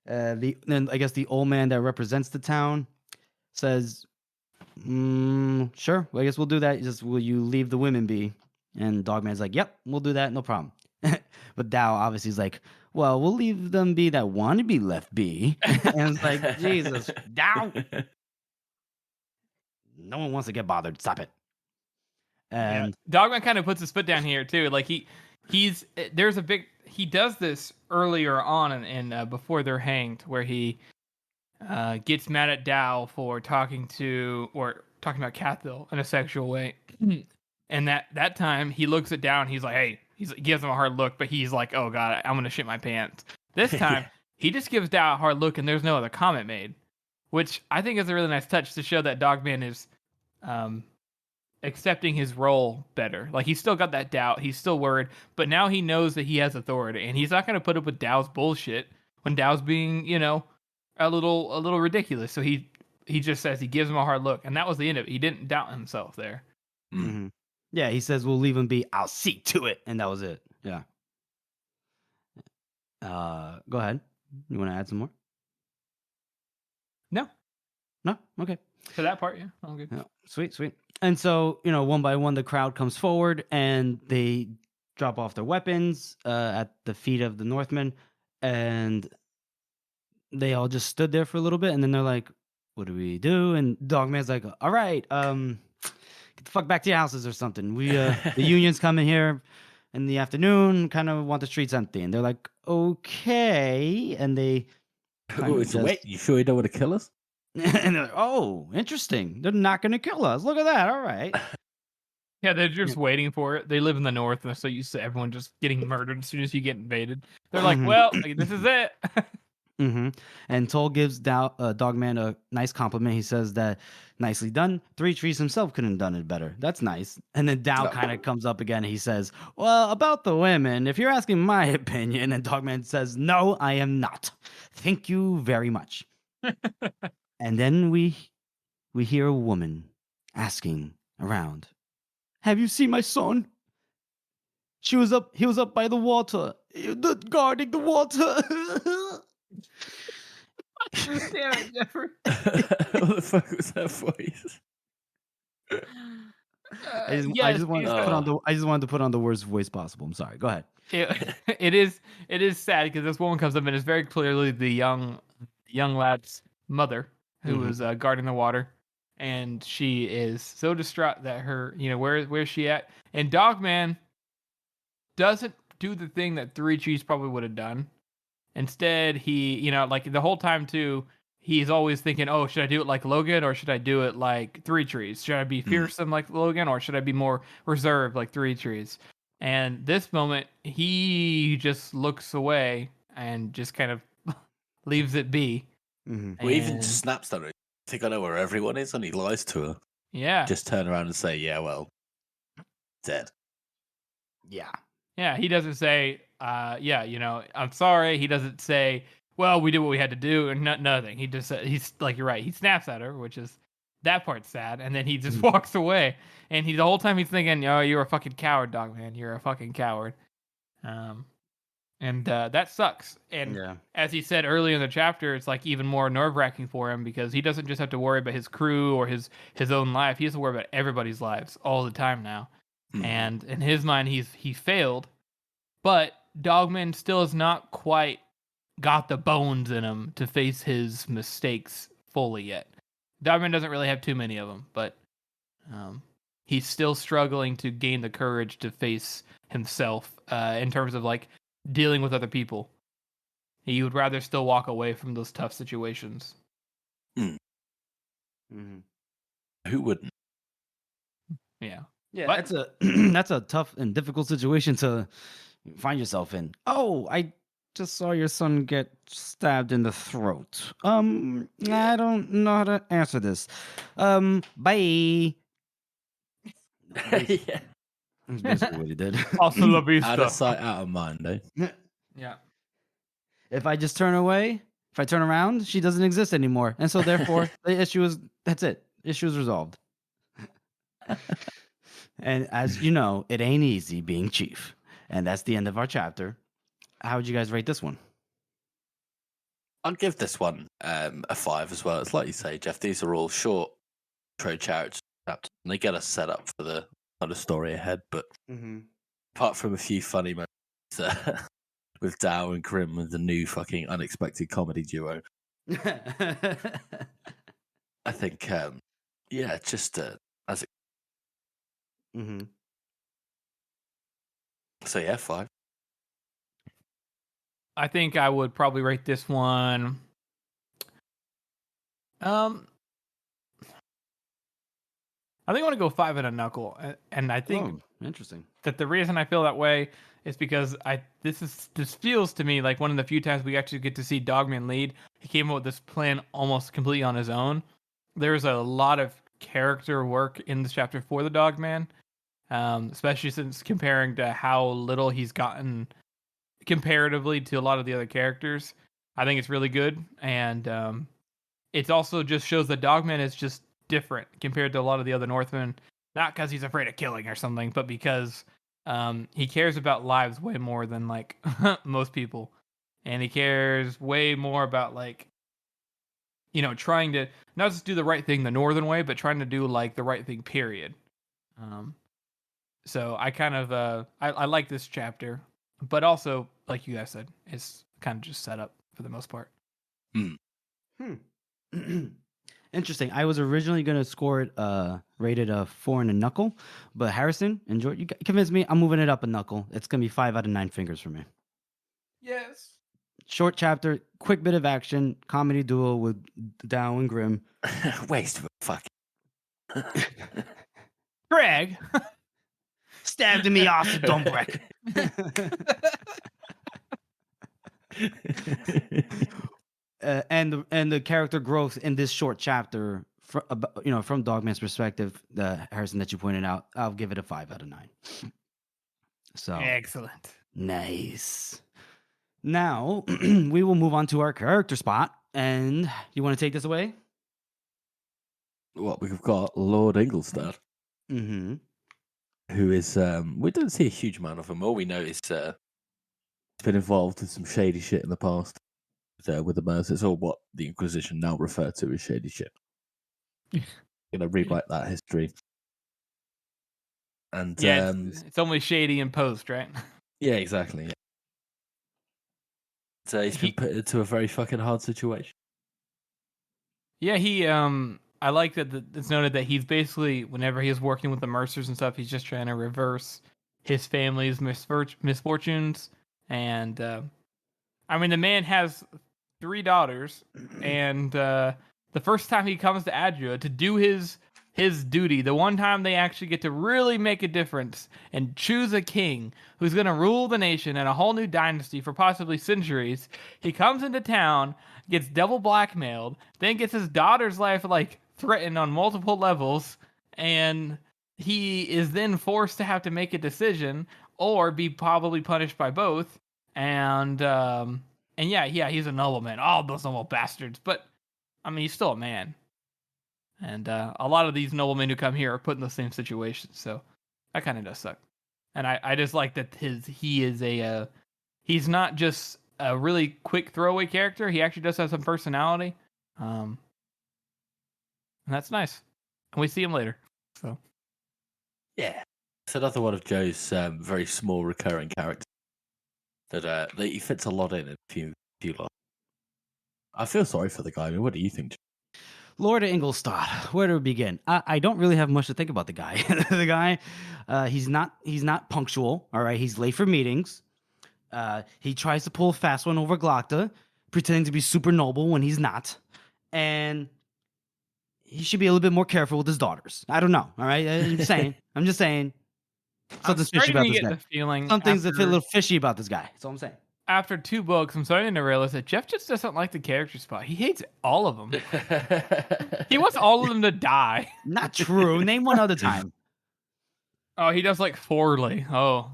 Then I guess the old man that represents the town says, sure, well, I guess we'll do that. Just, will you leave the women be? And Dogman's like, yep, we'll do that, no problem. But Dow obviously is like, well, we'll leave them be that want to be left be. And it's like, Jesus, Dow. No one wants to get bothered. Stop it. And Dogman kind of puts his foot down here too. Like he does this earlier on and before they're hanged, where he gets mad at Dow for talking about Cathville in a sexual way. And that time he looks at Dow and he's like, hey, he gives him a hard look, but he's like, oh god, I'm gonna shit my pants. This time he just gives Dow a hard look and there's no other comment made, which I think is a really nice touch to show that Dogman is accepting his role better. Like, he's still got that doubt, he's still worried, but now he knows that he has authority, and he's not going to put up with Dow's bullshit when Dow's being, a little ridiculous. So he just says, he gives him a hard look, and that was the end of it. He didn't doubt himself there. Mm-hmm. Yeah, he says, we'll leave him be, I'll see to it, and that was it. Yeah. Go ahead. You want to add some more? No. Okay. To that part, yeah. All good. Yeah. Sweet. And so, one by one, the crowd comes forward and they drop off their weapons at the feet of the Northmen. And they all just stood there for a little bit. And then they're like, what do we do? And Dogman's like, all right, get the fuck back to your houses or something. The union's coming here in the afternoon, kind of want the streets empty. And they're like, okay. And they Wait, you sure you don't want to kill us? and they're like, oh, interesting. They're not going to kill us. Look at that. All right. Yeah, they're just waiting for it. They live in the north, and so used to everyone just getting murdered as soon as you get invaded. They're like, well, this is it. Mm-hmm. And Toll gives Dogman a nice compliment. He says that nicely done. Three Trees himself couldn't have done it better. That's nice. And then Dow kind of comes up again. And he says, well, about the women, if you're asking my opinion. And Dogman says, no, I am not. Thank you very much. And then we hear a woman asking around, have you seen my son? He was up by the water, guarding the water. Damn it, Jeffrey. What the fuck was that voice? I just wanted to put on the worst voice possible. I'm sorry. Go ahead. It is sad because this woman comes up and is very clearly the young lad's mother who was guarding the water, and she is so distraught that her, where's she at? And Dogman doesn't do the thing that Three Trees probably would have done. Instead, he, like the whole time too, he's always thinking, oh, should I do it like Logan or should I do it like Three Trees? Should I be fearsome like Logan or should I be more reserved like Three Trees? And this moment, he just looks away and just kind of leaves it be. Well, even just snaps at her. I think I know where everyone is, and he lies to her. Yeah. Just turn around and say, yeah, well, dead. Yeah. Yeah, he doesn't say, I'm sorry. He doesn't say, well, we did what we had to do, and nothing. He just, he's like, you're right. He snaps at her, which is, that part's sad, and then he just walks away. And the whole time he's thinking, oh, you're a fucking coward, Dogman. You're a fucking coward. And that sucks. And as he said earlier in the chapter, it's like even more nerve-wracking for him because he doesn't just have to worry about his crew or his own life. He has to worry about everybody's lives all the time now. And in his mind, he failed, but Dogman still has not quite got the bones in him to face his mistakes fully yet. Dogman doesn't really have too many of them, but he's still struggling to gain the courage to face himself in terms of like dealing with other people. He would rather still walk away from those tough situations. Who wouldn't? Yeah. Yeah, But- that's a tough and difficult situation to find yourself in. Oh, I just saw your son get stabbed in the throat. I don't know how to answer this. Bye. Yeah. That's basically what he did. Also la Out vista. of sight, out of mind, eh? Yeah. If I just turn away, if I turn around, she doesn't exist anymore. And so therefore, the issue is, that's it. Issue is resolved. And as you know, it ain't easy being chief. And that's the end of our chapter. How would you guys rate this one? I'd give this one a 5 as well. It's like you say, Jeff, these are all short intro chapters, and they get us set up for the other story ahead. But apart from a few funny moments with Dow and Grim and the new fucking unexpected comedy duo, I think, just as it. So yeah, 5. I think I would probably rate this one. I think I want to go 5 and a knuckle, and I think interesting. that the reason I feel that way is because this feels to me like one of the few times we actually get to see Dogman lead. He came up with this plan almost completely on his own. There's a lot of character work in this chapter for the Dogman, especially since comparing to how little he's gotten comparatively to a lot of the other characters. I think it's really good, and it also just shows that Dogman is just different compared to a lot of the other Northmen. Not because he's afraid of killing or something, but because he cares about lives way more than like most people, and he cares way more about like trying to not just do the right thing the northern way, but trying to do like the right thing, period. So I kind of I like this chapter, but also like you guys said, it's kind of just set up for the most part. Interesting. I was originally going to score it rated a 4 and a knuckle, but Harrison and George, you convinced me. I'm moving it up a knuckle. It's going to be 5 out of 9 fingers for me. Yes. Short chapter, quick bit of action, comedy duo with Dow and Grimm. Waste of a fuck. Greg. Stabbed in me, Austin, don't break. And the character growth in this short chapter, from Dogman's perspective, Harrison, that you pointed out, I'll give it a 5 out of 9. So excellent, nice. Now we will move on to our character spot, and you want to take this away? What we've got, Lord Ingolstadt, Mm-hmm. who is we don't see a huge amount of him. All we know is he's been involved in some shady shit in the past. With the Mercers, or what the Inquisition now refer to as shady shit. Rewrite that history. And it's only shady in post, right? Yeah, exactly. Yeah. So he's been put into a very fucking hard situation. Yeah, he I like that it's noted that he's basically, whenever he's working with the Mercers and stuff, he's just trying to reverse his family's misfortunes. And I mean, the man has 3 daughters, and the first time he comes to Adria to do his duty, the one time they actually get to really make a difference and choose a king who's going to rule the nation and a whole new dynasty for possibly centuries, he comes into town, gets double blackmailed, then gets his daughter's life like threatened on multiple levels, and he is then forced to have to make a decision or be probably punished by both. And yeah, he's a nobleman. All those noble bastards. But, I mean, he's still a man. And a lot of these noblemen who come here are put in the same situation. So that kind of does suck. And I just like that he's not just a really quick throwaway character. He actually does have some personality. And that's nice. And we see him later. So yeah. It's another one of Joe's very small recurring characters. That he fits a lot in a few lot. I feel sorry for the guy. I mean, what do you think? Lord Ingolstadt, where to begin? I don't really have much to think about the guy. The guy, he's not punctual. All right, he's late for meetings. He tries to pull a fast one over Glocta, pretending to be super noble when he's not, and he should be a little bit more careful with his daughters. I don't know. All right, I'm just saying. Something's fishy about this guy. Something's a little fishy about this guy. That's all I'm saying. After 2 books, I'm starting to realize that Jeff just doesn't like the character spot. He hates all of them. He wants all of them to die. Not true. Name one other time. Oh, he does like Forley. Oh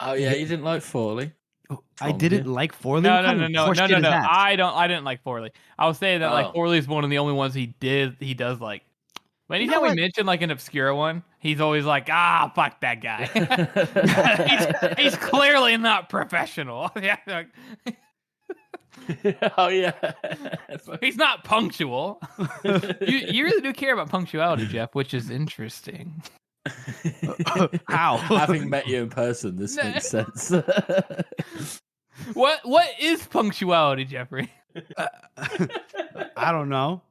yeah, you didn't like Forley. I didn't like Forley. No. I didn't like Forley. I was saying that like Forley is one of the only ones he does like. But anytime we mention like an obscure one, he's always like, fuck that guy. he's clearly not professional. Oh yeah. He's not punctual. You really do care about punctuality, Jeff, which is interesting. How? Having met you in person, this makes sense. What is punctuality, Jeffrey? I don't know.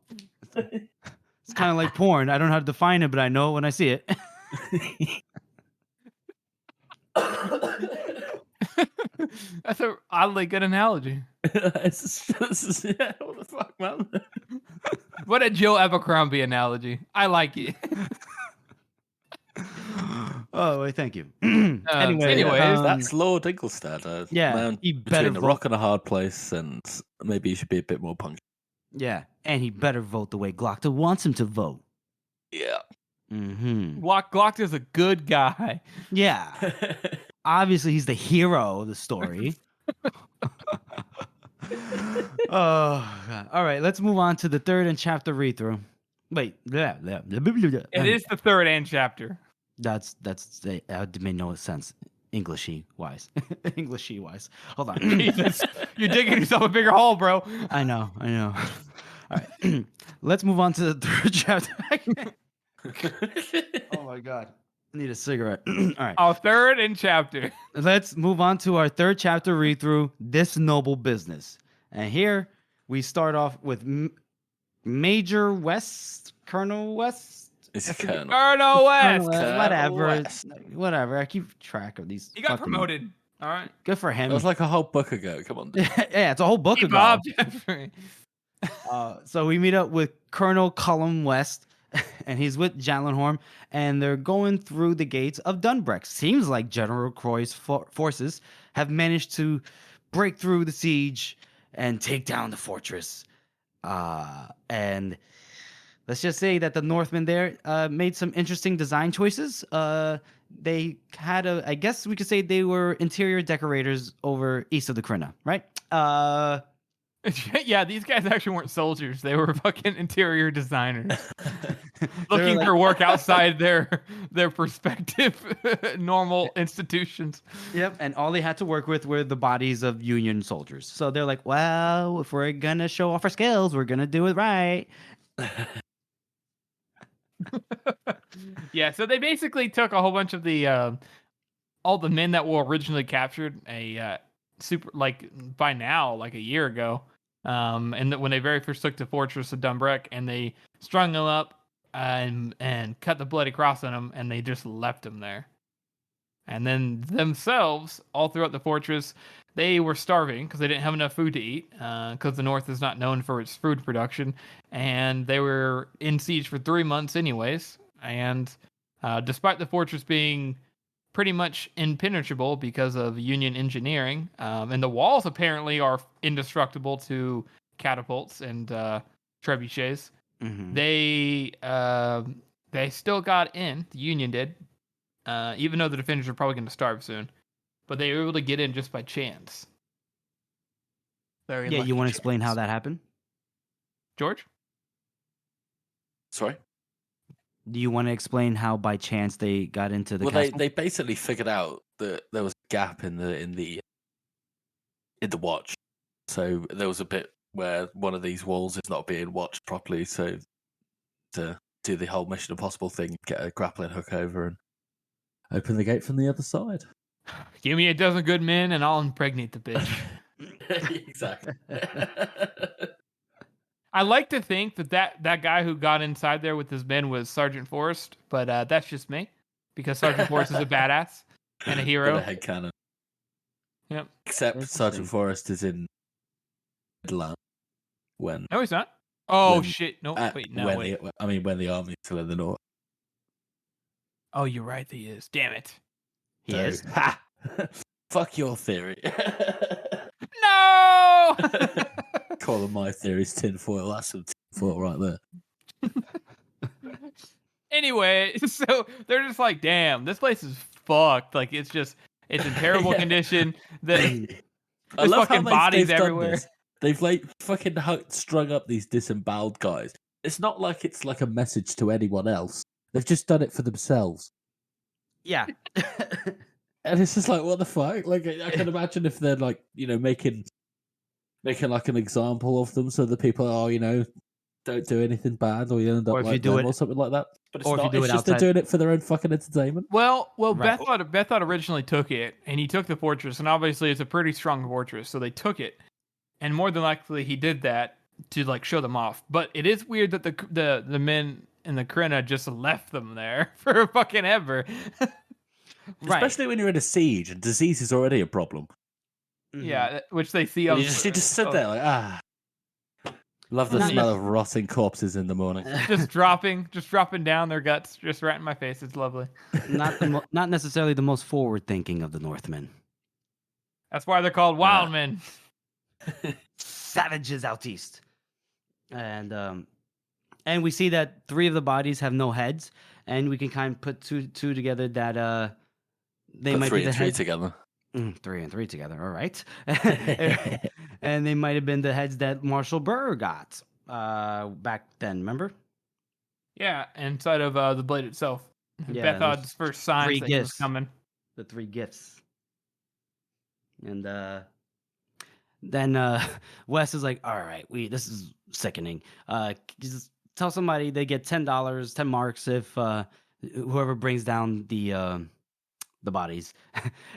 It's kind of like porn. I don't know how to define it, but I know it when I see it. That's an oddly good analogy. What the fuck, man? What a Joe Abercrombie analogy. I like it. Oh, wait, thank you. Anyways, that's Lord Ingolstadt. Man, he better between a rock and a hard place, and maybe he should be a bit more punctual. Yeah, and he better vote the way Glocta wants him to vote. Yeah. Mm-hmm. Glocta's a good guy. Yeah. Obviously, he's the hero of the story. Oh, God. All right, let's move on to the 3rd and chapter read-through. Wait. It is the 3rd and chapter. That made no sense. Englishy wise. Hold on. Jesus, you're digging yourself a bigger hole, bro. I know. All right. Let's move on to the third chapter. Oh my god. I need a cigarette. All right. Our third in chapter. Let's move on to our third chapter read through, This Noble Business. And here we start off with Major West, Colonel West. It's Colonel. Colonel West. Whatever. Whatever. I keep track of these. He got promoted. All right. Good for him. That was like a whole book ago. Come on. Dude. Yeah, it's a whole book Hey, ago. Bob Jeffrey. So we meet up with Colonel Cullum West, and he's with Jallenhorn, and they're going through the gates of Dunbreck. Seems like General Croy's forces have managed to break through the siege and take down the fortress. And let's just say that the Northmen there made some interesting design choices. They had I guess we could say they were interior decorators over east of the Krina, right? Yeah, these guys actually weren't soldiers. They were fucking interior designers. They Looking were for work outside their perspective normal institutions. Yep, and all they had to work with were the bodies of Union soldiers. So they're like, well, if we're gonna show off our skills, we're gonna do it right. Yeah, so they basically took a whole bunch of the all the men that were originally captured super by now, like a year ago. And when they very first took the fortress of Dunbreck, and they strung them up and cut the bloody cross on them, and they just left them there. And then themselves, all throughout the fortress, they were starving because they didn't have enough food to eat, because the North is not known for its food production, and they were in siege for 3 months anyways. And despite the fortress being pretty much impenetrable because of Union engineering, and the walls apparently are indestructible to catapults and trebuchets. Mm-hmm. They still got in. The Union did, even though the defenders are probably going to starve soon. But they were able to get in just by chance. Yeah, you want to explain how that happened? George? Sorry? Do you want to explain how by chance they got into the castle? They basically figured out that there was a gap in the watch. So there was a bit where one of these walls is not being watched properly. So to do the whole Mission Impossible thing, get a grappling hook over and open the gate from the other side. Give me a dozen good men and I'll impregnate the bitch. Exactly. I like to think that guy who got inside there with his men was Sergeant Forrest, but that's just me, because Sergeant Forrest is a badass and a hero. A headcanon. Yep. Except Sergeant Forrest is in Midland when. No, he's not. Oh shit! No, wait, no, wait. When the army's still in the north. Oh, you're right. He is. Damn it. He is. Ha! Fuck your theory. No. Calling my theories tinfoil. That's some tinfoil right there. Anyway, so they're just like, damn, this place is fucked. Like, it's in terrible condition. There's fucking bodies everywhere. They've fucking strung up these disemboweled guys. It's not like it's like a message to anyone else. They've just done it for themselves. Yeah. And it's just like, what the fuck? Like, I can imagine if they're making like an example of them, so the people don't do anything bad, or you end up like them, or something like that. But it's not. It's just they're doing it for their own fucking entertainment. Well, right. Bethod originally took it, and he took the fortress, and obviously it's a pretty strong fortress, so they took it, and more than likely he did that to show them off. But it is weird that the men in the Krina just left them there for fucking ever. Right. Especially when you're in a siege and disease is already a problem. Yeah, which they see. You just sit there like, love the smell of rotting corpses in the morning. just dropping down their guts, just right in my face. It's lovely. Not necessarily the most forward thinking of the Northmen. That's why they're called wild men. Savages out east. And we see that 3 of the bodies have no heads, and we can kind of put two together that they might be the 3 together. 3 and 3 together, all right. And they might have been the heads that Marshal Burr got back then, remember? Yeah, inside of the blade itself. Yeah, Bethod's first signs that he was coming. The 3 gifts. And Then Wes is like, all right, this is sickening. Just tell somebody they get $10, 10 marks if whoever brings down the bodies.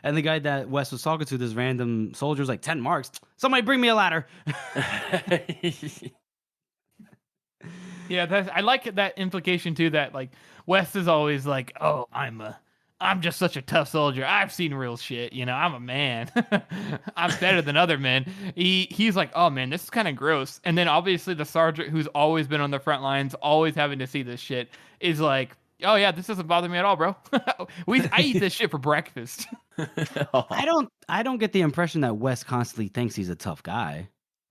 And the guy that Wes was talking to, this random soldier's like, 10 marks? Somebody bring me a ladder. Yeah, I like that implication too. That like Wes is always like, "Oh, I'm just such a tough soldier. I've seen real shit. You know, I'm a man. I'm better than other men." He's like, "Oh man, this is kind of gross." And then obviously the sergeant, who's always been on the front lines, always having to see this shit, is like, "Oh yeah, this doesn't bother me at all, bro. I eat this shit for breakfast." I don't get the impression that Wes constantly thinks he's a tough guy.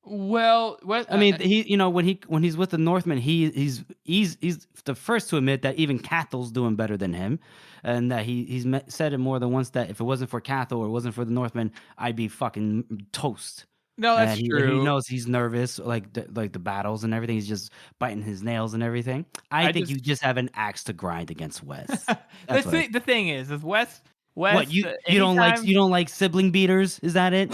Well, what I mean, when he's with the Northmen, he's the first to admit that even Cathel's doing better than him, and that he's said it more than once that if it wasn't for Cathel or it wasn't for the Northmen, I'd be fucking toast. No, that's and true. He knows he's nervous, like the battles and everything. He's just biting his nails and everything. I think you just have an axe to grind against Wes. The thing is Wes. What you don't like sibling beaters? Is that it?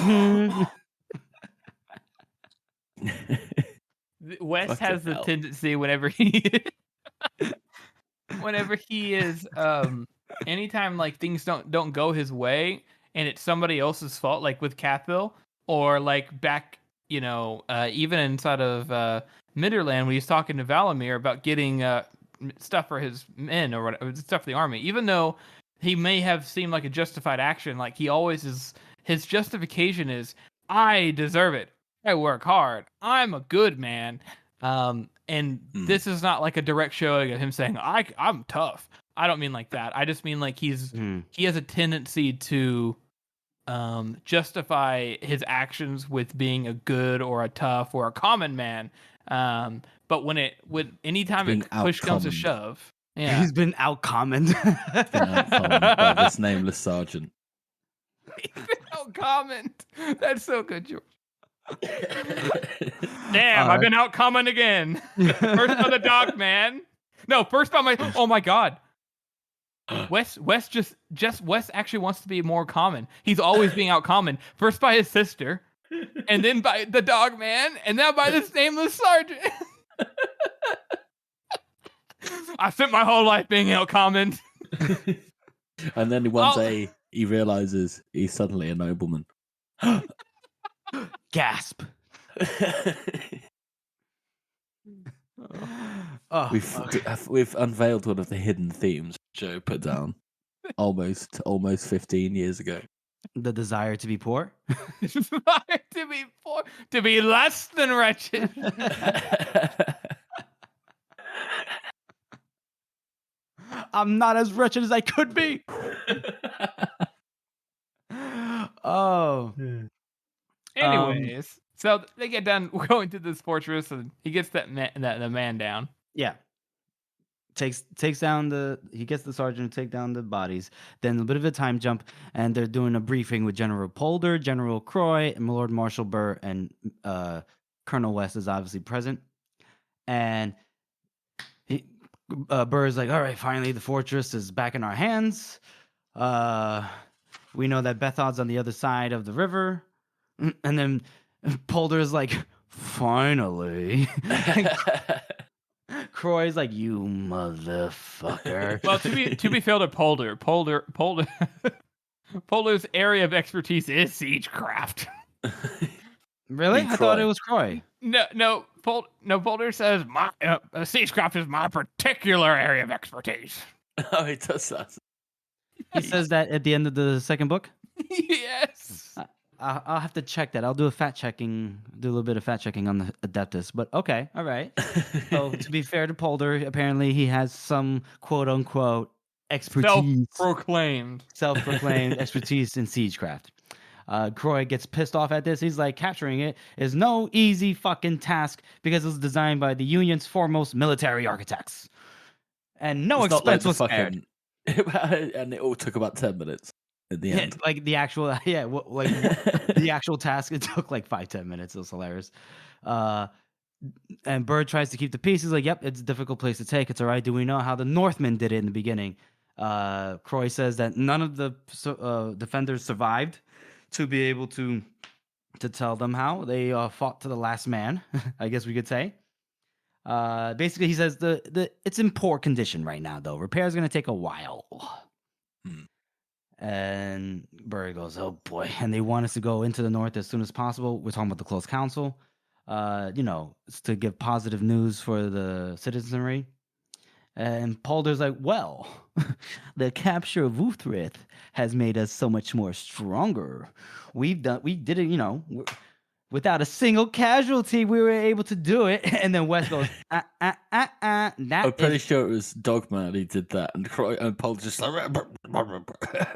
Wes has the tendency whenever he is anytime like things don't go his way and it's somebody else's fault, like with Cathville or like back, even inside of Midderland when he's talking to Valamir about getting stuff for his men or whatever, stuff for the army, even though he may have seemed like a justified action, like he always is, his justification is, I deserve it. I work hard. I'm a good man. This is not like a direct showing of him saying, I'm tough. I don't mean like that. I just mean like he has a tendency to justify his actions with being a good or a tough or a common man. But anytime push comes to shove, yeah. He's been outcommoned. By this nameless sergeant. He's been outcommoned. That's so good, George. Damn, I've been outcommoned again. First by the dog man. No, first by my. Oh my god. Wes actually wants to be more common. He's always being outcommoned. First by his sister, and then by the dog man, and now by this nameless sergeant. I spent my whole life being outcommoned. And then one day he realizes he's suddenly a nobleman. Gasp. We've unveiled one of the hidden themes Joe put down almost 15 years ago. The desire to be poor? To be poor. To be less than wretched. I'm not as wretched as I could be. Oh. Anyways, so they get done going to this fortress, and he gets the man down. Yeah. Takes down he gets the sergeant to take down the bodies. Then a bit of a time jump, and they're doing a briefing with General Polder, General Croy, and Lord Marshal Burr, and Colonel West is obviously present. And Burr is like, all right, finally the fortress is back in our hands. We know that Bethod's on the other side of the river. And then Polder is like, finally. Croy's like, you motherfucker. Well, to be fair to Polder's area of expertise is siegecraft. Really? I thought it was Croy. No. Polder says siegecraft is my particular area of expertise. Oh, he does that. He says that at the end of the second book? Yes. I'll have to check that. I'll do a little bit of fact checking on the Adeptus. But okay, all right. So to be fair to Polder, apparently he has some quote unquote expertise, self-proclaimed expertise in siegecraft. Croy gets pissed off at this. He's like, capturing it is no easy fucking task because it was designed by the Union's foremost military architects, and no expense was spared. And it all took about 10 minutes. At the end. Like the actual, the actual task, it took like 5-10 minutes. It was hilarious. And Bird tries to keep the peace. He's like, yep, it's a difficult place to take. It's all right. Do we know how the Northmen did it in the beginning? Croy says that none of the defenders survived to be able to to tell them how they fought to the last man, I guess we could say. Basically, he says it's in poor condition right now, though. Repair's going to take a while. Hmm. And Burry goes, oh boy. And they want us to go into the north as soon as possible. We're talking about the close council. It's to give positive news for the citizenry. And Polder's like, well, the capture of Uthrith has made us so much more stronger. We did it, without a single casualty, we were able to do it. And then West goes, I'm pretty sure it was Dogman who did that, and Paul just like.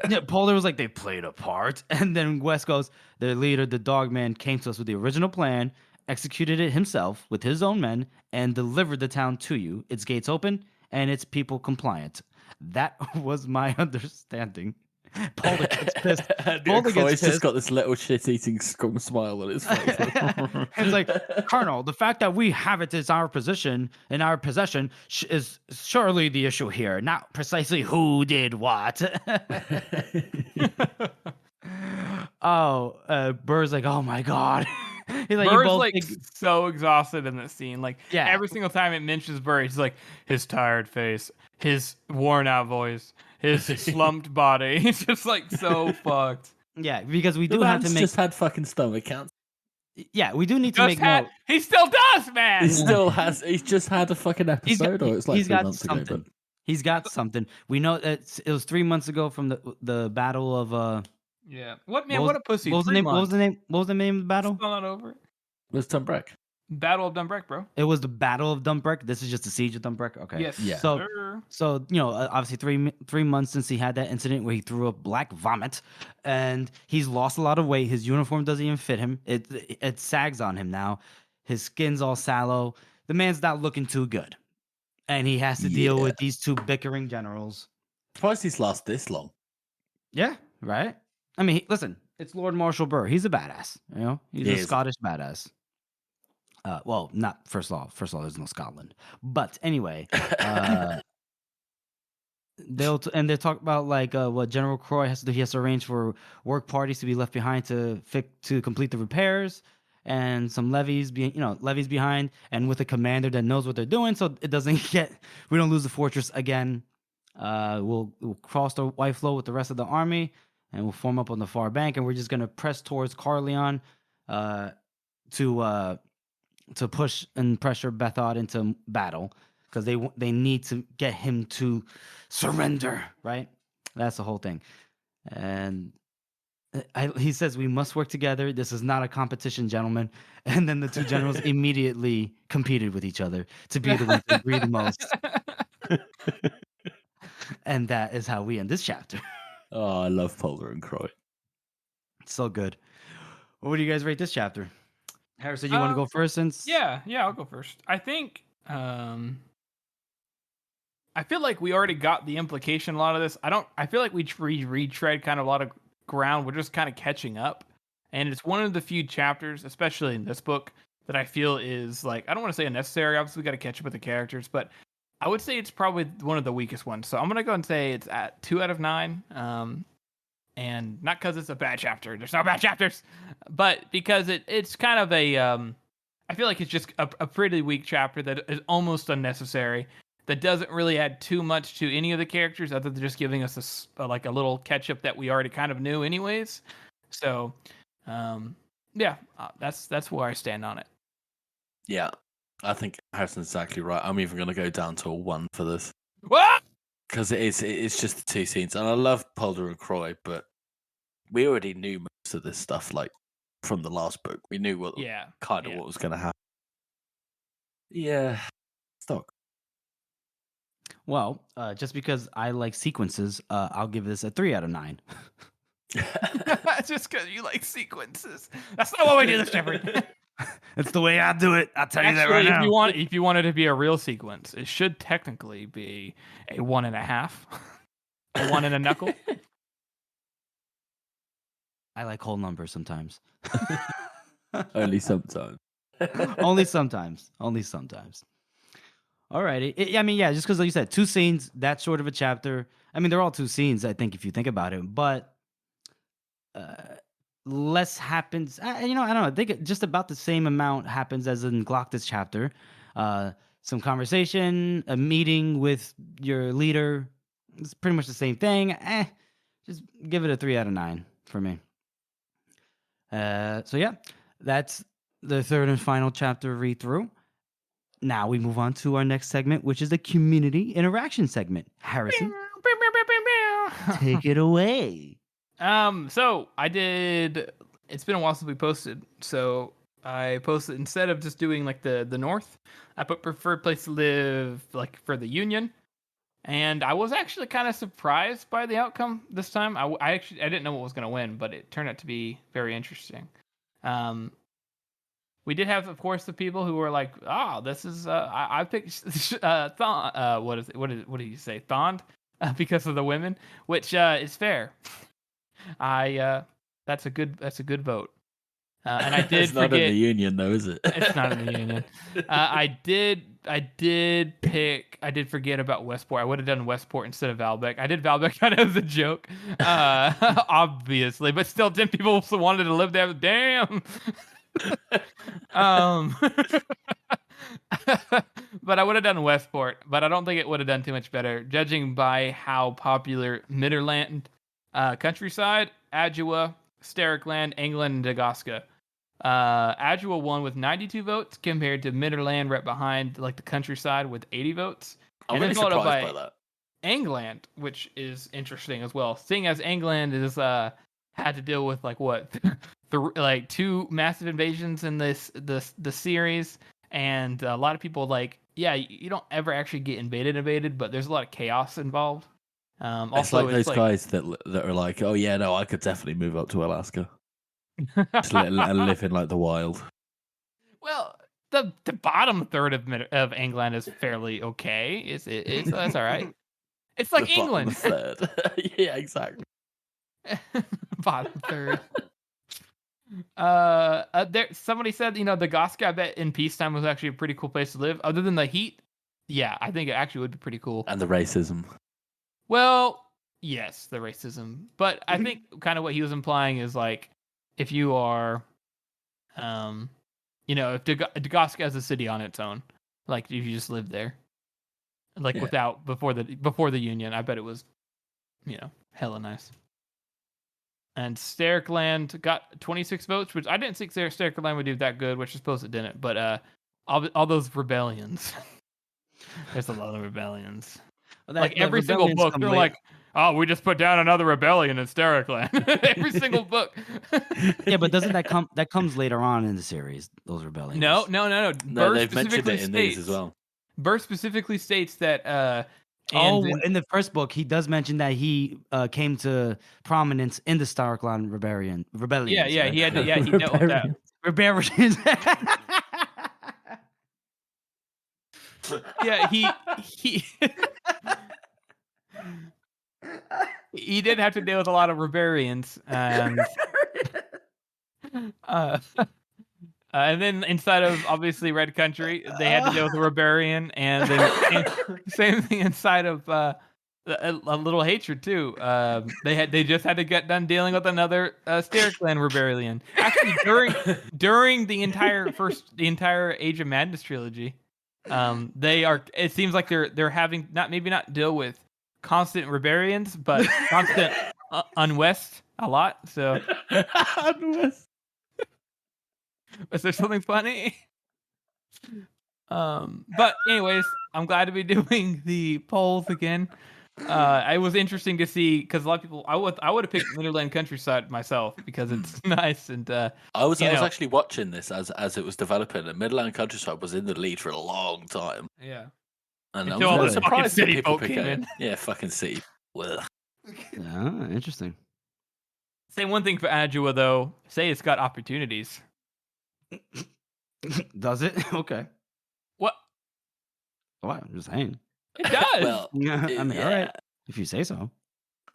Yeah, Polder was like, they played a part. And then West goes, their leader, the Dogman, came to us with the original plan, executed it himself with his own men, and delivered the town to you. Its gates open and its people compliant. That was my understanding. Polder gets pissed. Polder gets pissed. Just got this little shit-eating scum smile on his face. It's like, Colonel, the fact that we have it as our position in our possession is surely the issue here, not precisely who did what. Burr's like, oh my god. He's like, Burr's like so exhausted in this scene. Like, yeah. Every single time it mentions Burr, he's like, his tired face, his worn out voice, his slumped body. He's just like so fucked. Yeah, because we do have to make. Just had fucking stomach cancer. Yeah, we do need to make more. He still does, man. He still has. He's just had a fucking episode, or it's like 3 months ago. But he's got something. We know that it was 3 months ago from the battle of. Yeah. What man? What a pussy. What was the name? What was the name? What was the name of the battle? Still not over. It was Dumbreck. Battle of Dumbreck, bro. It was the Battle of Dumbreck. This is just the siege of Dumbreck. Okay. Yes. Yeah. So obviously three months since he had that incident where he threw up black vomit, and he's lost a lot of weight. His uniform doesn't even fit him. It sags on him now. His skin's all sallow. The man's not looking too good, and he has to deal with these two bickering generals. Surprised he's last this long. Yeah. Right. I mean, listen. It's Lord Marshal Burr. He's a badass. He's a Scottish badass. Well, not first of all, there's no Scotland. But anyway, they'll talk about like what General Croy has to do. He has to arrange for work parties to be left behind to complete the repairs, and some levies behind, and with a commander that knows what they're doing, so it doesn't we don't lose the fortress again. We'll cross the White Flow with the rest of the army, and we'll form up on the far bank, and we're just gonna press towards Carleon, to push and pressure Bethod into battle, because they need to get him to surrender, right? That's the whole thing. And he says, we must work together. This is not a competition, gentlemen. And then the two generals immediately competed with each other to be the one to agree the most. And that is how we end this chapter. Oh, I love Polder and Croy. So good. What do you guys rate this chapter? Harrison, you want to go first? Yeah, I'll go first. I think I feel like we already got the implication a lot of this. I feel like we retread kind of a lot of ground. We're just kind of catching up, and it's one of the few chapters, especially in this book, that I feel is like, I don't want to say unnecessary. Obviously, we got to catch up with the characters, but I would say it's probably one of the weakest ones. So I'm gonna go and say it's at 2 out of 9. And not because it's a bad chapter. There's no bad chapters, but because it's kind of a. I feel like it's just a pretty weak chapter that is almost unnecessary. That doesn't really add too much to any of the characters, other than just giving us a little catch up that we already kind of knew, anyways. So, that's where I stand on it. Yeah, I think Harrison's exactly right. I'm even going to go down to a 1 for this. What? Because it's just the two scenes, and I love Polder and Croy, but we already knew most of this stuff, like from the last book. We knew what was going to happen. Yeah, stock. Well, just because I like sequences, I'll give this a 3 out of 9. Just because you like sequences. That's not what we do this, Jeffrey. It's the way I do it. I'll tell you that right now. If you want it to be a real sequence, it should technically be a 1.5. A 1 and a knuckle. I like whole numbers sometimes. Only sometimes. Only sometimes. Alrighty. Just because, like you said, 2 scenes, that short of a chapter. I mean, they're all 2 scenes, I think, if you think about it. But less happens. I don't know. I think just about the same amount happens as in Gloctis chapter. Some conversation, a meeting with your leader. It's pretty much the same thing. Just give it a 3 out of 9 for me. So yeah, that's the third and final chapter read through. Now we move on to our next segment, which is the community interaction segment. Harrison, take it away. So I did. It's been a while since we posted, so I posted instead of just doing like the North, I put preferred place to live like for the Union, and I was actually kind of surprised by the outcome this time. I didn't know what was going to win, but it turned out to be very interesting. We did have, of course, the people who were like, "Oh, this is I picked what do you say, Thond, because of the women," which is fair. That's a good vote. And I did It's not forget. in the Union, though, is it? It's not in the Union. I did forget about Westport. I would have done Westport instead of Valbec. I did Valbec kind of as a joke, obviously, but still, 10 people also wanted to live there. Damn. But I would have done Westport, but I don't think it would have done too much better, judging by how popular Midderland, countryside, Adua, Stericland, England, and Dagosca. Adua won with 92 votes compared to Midderland right behind, like the countryside with 80 votes. I'm really surprised by that. England, which is interesting as well, seeing as England is had to deal with like what, like 2 massive invasions in the series, and a lot of people like, yeah, you don't ever actually get invaded, but there's a lot of chaos involved. Also, it's like those guys that are like, oh yeah, no, I could definitely move up to Alaska, just live in like the wild. Well, the bottom third of England is fairly okay. It's that's all right. It's like The England. bottom third. Yeah, exactly. Bottom third. Somebody said, the Dagosca, I bet in peacetime was actually a pretty cool place to live. Other than the heat, yeah, I think it actually would be pretty cool. And the racism. Well, yes, the racism, but I think kind of what he was implying is like, if you are, if Dagosca has a city on its own, like if you just live there, like before the Union, I bet it was, hella nice. And Stericland got 26 votes, which I didn't think Stericland would do that good, which I suppose it didn't. But all those rebellions, there's a lot of rebellions. Like every single book, they're like, "Oh, we just put down another rebellion in Stericland." Every single book. Yeah, but doesn't that comes later on in the series? Those rebellions. No. No, they've mentioned it in these as well. Burr specifically states that. In the first book, he does mention that he came to prominence in the Starkland rebellion. Yeah, right? He dealt with that. Rebellions. Yeah, he did have to deal with a lot of rebellions, and then inside of obviously Red Country, they had to deal with a rebellion, and then same thing inside of a little hatred too. They just had to get done dealing with another Stericland rebellion. Actually, during the entire Age of Madness trilogy, it seems like they're having not deal with constant rebellions, but constant unwest a lot. So Unwest. Was there something funny? But anyways, I'm glad to be doing the polls again. It was interesting to see because a lot of people. I would have picked Midderland Countryside myself because it's nice and. I was actually watching this as it was developing, and Midderland Countryside was in the lead for a long time. Yeah. And Until I all was the surprised fucking that people city pick folk came it. in. Yeah, fucking city. Well, Interesting. Say one thing for Adua though. Say it's got opportunities. Does it? Okay. What? What? I'm just saying. It does. well, Yeah, I mean, yeah. all right. If you say so.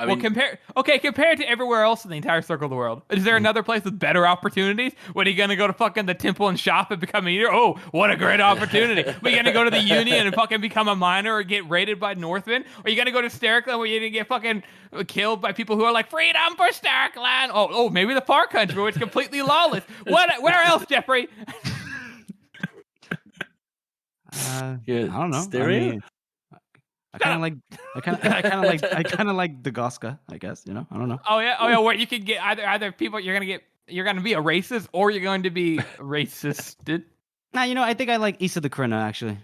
I Well, mean, compared to everywhere else in the entire circle of the world, is there another place with better opportunities? When are you gonna go to fucking the temple and shop and become a eater? Oh, what a great opportunity! Are you gonna go to the Union and fucking become a miner or get raided by Northmen? Or are you gonna go to Starkland where you're gonna get fucking killed by people who are like freedom for Starkland? Oh, maybe the Far Country where it's completely lawless. Where else, Jeffrey? I don't know. Stereo? I kind of like the Goska, I guess. You know, I don't know. Oh yeah. Where you can get either people you're gonna be a racist or you're going to be racisted. Nah, you know, I think I like East of the Krina actually.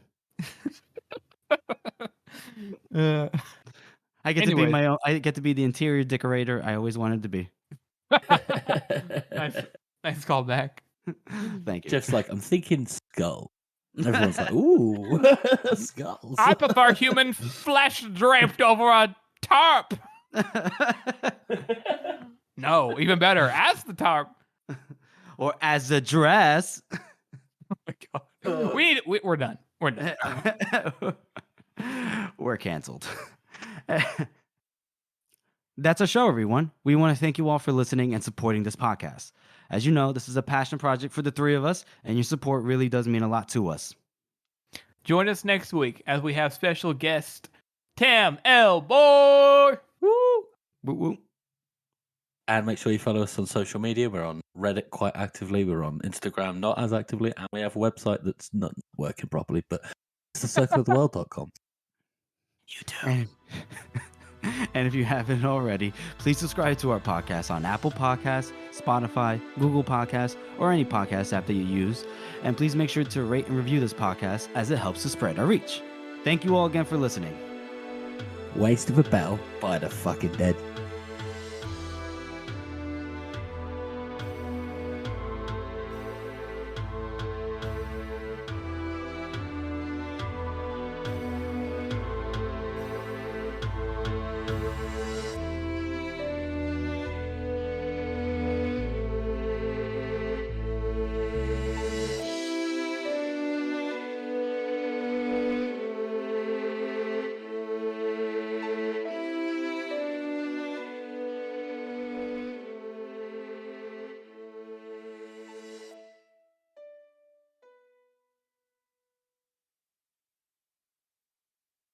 I get to be my own. I get to be the interior decorator I always wanted to be. Nice callback. Thank you. Jeff's like, I'm thinking skull. Everyone's like, ooh, skulls. I prefer human flesh draped over a tarp. No, even better, as the tarp. Or as a dress. Oh my god. We're done. We're done. We're canceled. That's our show, everyone. We want to thank you all for listening and supporting this podcast. As you know, this is a passion project for the three of us, and your support really does mean a lot to us. Join us next week as we have special guest Tam L. Boy. Woo! Woo woo. And make sure you follow us on social media. We're on Reddit quite actively. We're on Instagram not as actively. And we have a website that's not working properly, but it's thecircleoftheworld.com. You do. And if you haven't already, please subscribe to our podcast on Apple Podcasts, Spotify, Google Podcasts, or any podcast app that you use. And please make sure to rate and review this podcast as it helps to spread our reach. Thank you all again for listening. Waste of a bell by the fucking dead.